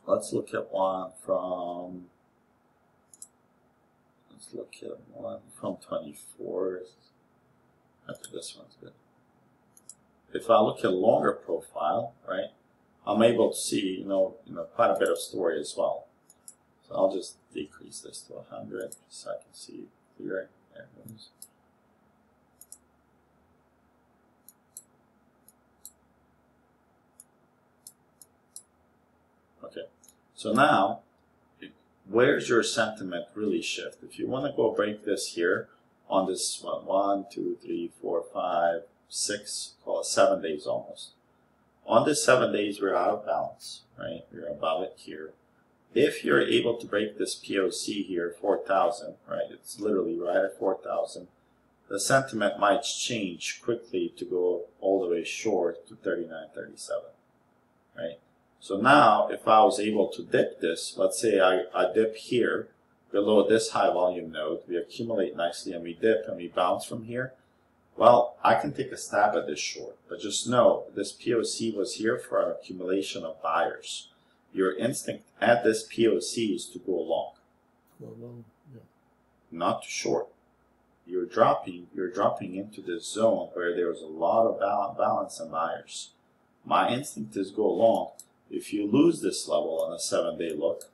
let's look at one from 24th. After this one's good. If I look at longer profile, right, I'm able to see, quite a bit of story as well. So I'll just decrease this to 100 so I can see clearer. There it goes. Okay, so now, where's your sentiment really shift? If you want to go break this here on this 1, 2, 3, 4, 5, 6, call it 7 days almost. On this 7 days, we're out of balance, right? We're above it here. If you're able to break this POC here, 4,000, right? It's literally right at 4,000. The sentiment might change quickly to go all the way short to 39.37, right? So now, if I was able to dip this, let's say I dip here below this high volume node, we accumulate nicely and we dip and we bounce from here. Well, I can take a stab at this short, but just know this POC was here for an accumulation of buyers. Your instinct at this POC is to go long. Go long, yeah. Not to short. You're dropping into this zone where there's a lot of balance and buyers. My instinct is go long. If you lose this level on a 7-day look,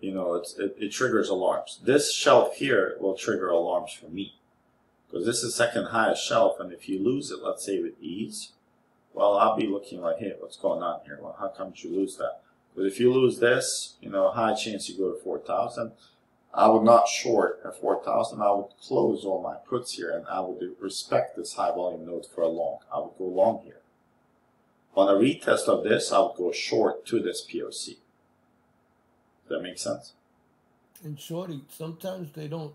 it triggers alarms. This shelf here will trigger alarms for me. Because this is second highest shelf, and if you lose it, let's say with ease, well, I'll be looking like, hey, what's going on here? Well, how come you lose that? But if you lose this, high chance you go to 4,000. I would not short at 4,000. I would close all my puts here, and I would respect this high volume node for a long. I would go long here. On a retest of this, I would go short to this POC. Does that make sense? And Shorty, sometimes they don't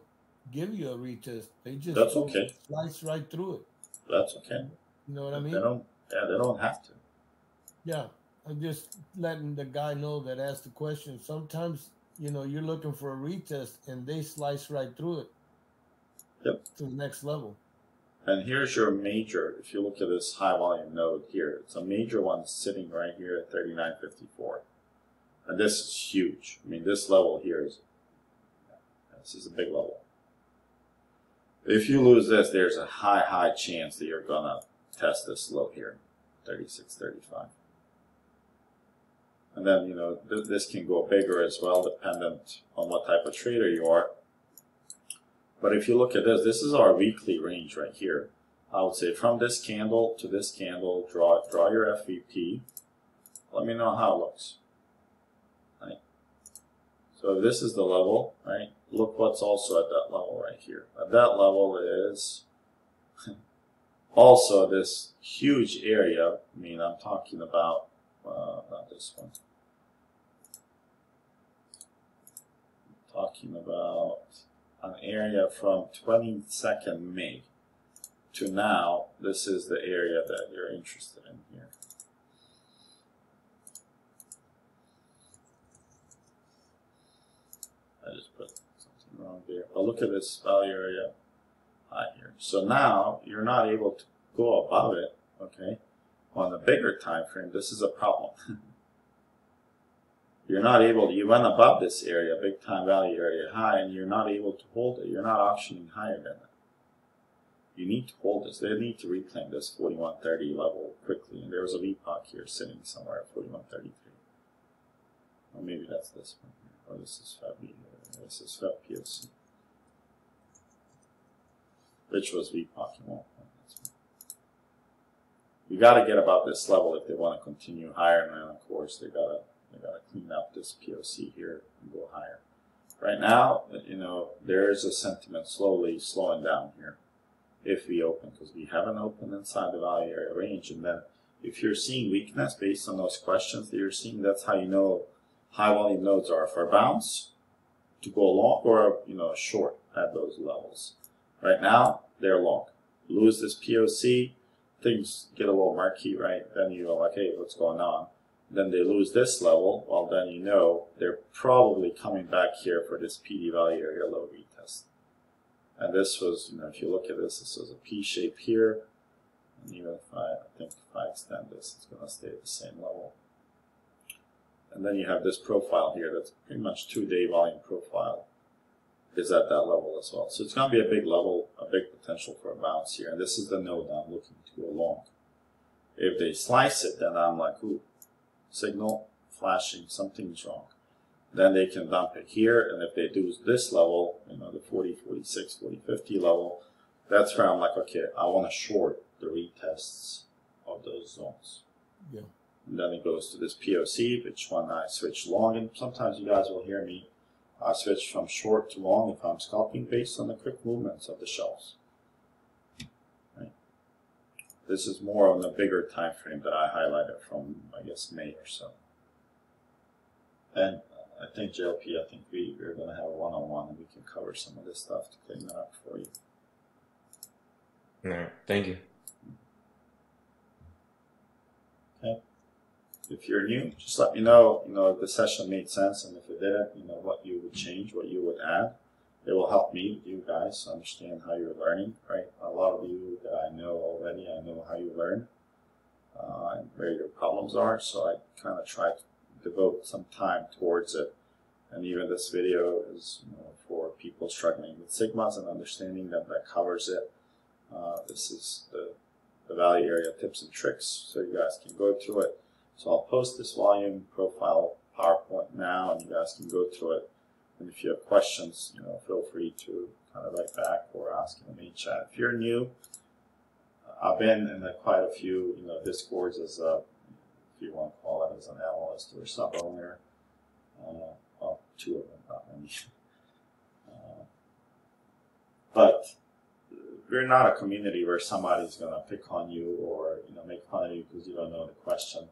give you a retest. They just That's go okay. slice right through it. That's okay. You know what I mean? They don't. Yeah, they don't have to. Yeah. I'm just letting the guy know that asked the question. Sometimes, you know, you're looking for a retest and they slice right through it. Yep. To the next level. And here's your major. If you look at this high volume node here, it's a major one sitting right here at 39.54. And this is huge. I mean, this level here is a big level. If you lose this, there's a high chance that you're going to test this low here, 36.35. And then, you know, this can go bigger as well, dependent on what type of trader you are. But if you look at this, this is our weekly range right here. I would say from this candle to this candle, draw your FVP. Let me know how it looks. Right. So if this is the level, right? Look what's also at that level right here. At that level is also this huge area. I mean, I'm talking about not this one. I'm talking about an area from 22nd May to now. This is the area that you're interested in here. I just put something wrong there. But look at this value area high here. So now you're not able to go above it, okay? On the bigger time frame, this is a problem. You're not able to, you went above this area, big time value area high, and you're not able to hold it. You're not auctioning higher than it. You need to hold this. They need to reclaim this 41.30 level quickly. And there was a VPOC here sitting somewhere at 41.33. Or maybe that's this one here. Or this is FEB. This is FEB POC. Which was VPOC in one point. You got to get above this level if they want to continue higher, and then of course they gotta clean up this POC here and go higher. Right now, you know, there is a sentiment slowly slowing down here if we open, because we haven't opened inside the value area range. And then if you're seeing weakness based on those questions that you're seeing, that's how you know high volume nodes are for a bounce to go long or, you know, short at those levels. Right now, they're long. Lose this POC, things get a little murky, right? Then you're like, hey, what's going on? Then they lose this level, well, then you know they're probably coming back here for this PD value area low retest. And this was, you know, if you look at this, this was a P shape here. And even if I think if I extend this, it's going to stay at the same level. And then you have this profile here that's pretty much 2-day volume profile is at that level as well. So it's going to be a big level, a big potential for a bounce here. And this is the node I'm looking to go long. If they slice it, then I'm like, ooh, signal flashing, something's wrong. Then they can dump it here, and if they do this level, you know, the 40, 46, 40, 50 level, that's where I'm like, okay, I want to short the retests of those zones. Yeah. And then it goes to this POC, which one I switch long, and sometimes you guys will hear me, I switch from short to long if I'm scalping based on the quick movements of the shells. Right. This is more on the bigger time frame that I highlighted from, I guess, May or so. And I think JLP, I think we're going to have a one-on-one and we can cover some of this stuff to clean that up for you. All right, thank you. Okay. If you're new, just let me know, you know, if the session made sense, and if it didn't, you know, what you would change, what you would add. It will help me, you guys, understand how you're learning, right? A lot of you that I know already, I know how you learn and where your problems are, so I kind of try to devote some time towards it. And even this video is, you know, for people struggling with sigmas and understanding that covers it. This is the value area tips and tricks, so you guys can go through it. So I'll post this volume profile PowerPoint now, and you guys can go through it. And if you have questions, you know, feel free to kind of write back or ask in the main chat. If you're new, I've been in quite a few, you know, discords as a, if you want to call it, as an analyst or sub-owner. Well, 2 of them, not many. But we're not a community where somebody's going to pick on you or, you know, make fun of you because you don't know the question.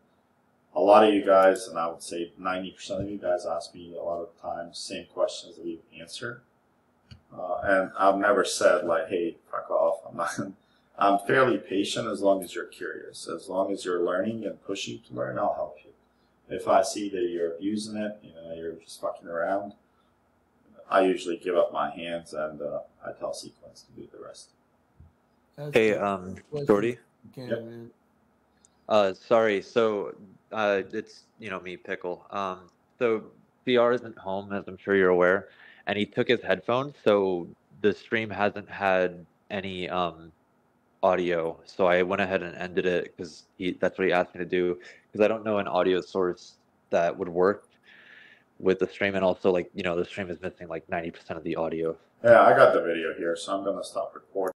a lot of you guys, and I would say 90% of you guys ask me a lot of times same questions that we've answered. And I've never said like, hey, fuck off. I'm fairly patient as long as you're curious. As long as you're learning and pushing to learn, I'll help you. If I see that you're abusing it, you're just fucking around, I usually give up my hands and I tell Sequence to do the rest. Hey, Jordy. Yep. Sorry. So, it's me, Pickle. So BR isn't home, as I'm sure you're aware, and he took his headphones, so the stream hasn't had any audio. So I went ahead and ended it because that's what he asked me to do, because I don't know an audio source that would work with the stream, and also the stream is missing like 90% of the audio. Yeah, I got the video here, so I'm gonna stop recording.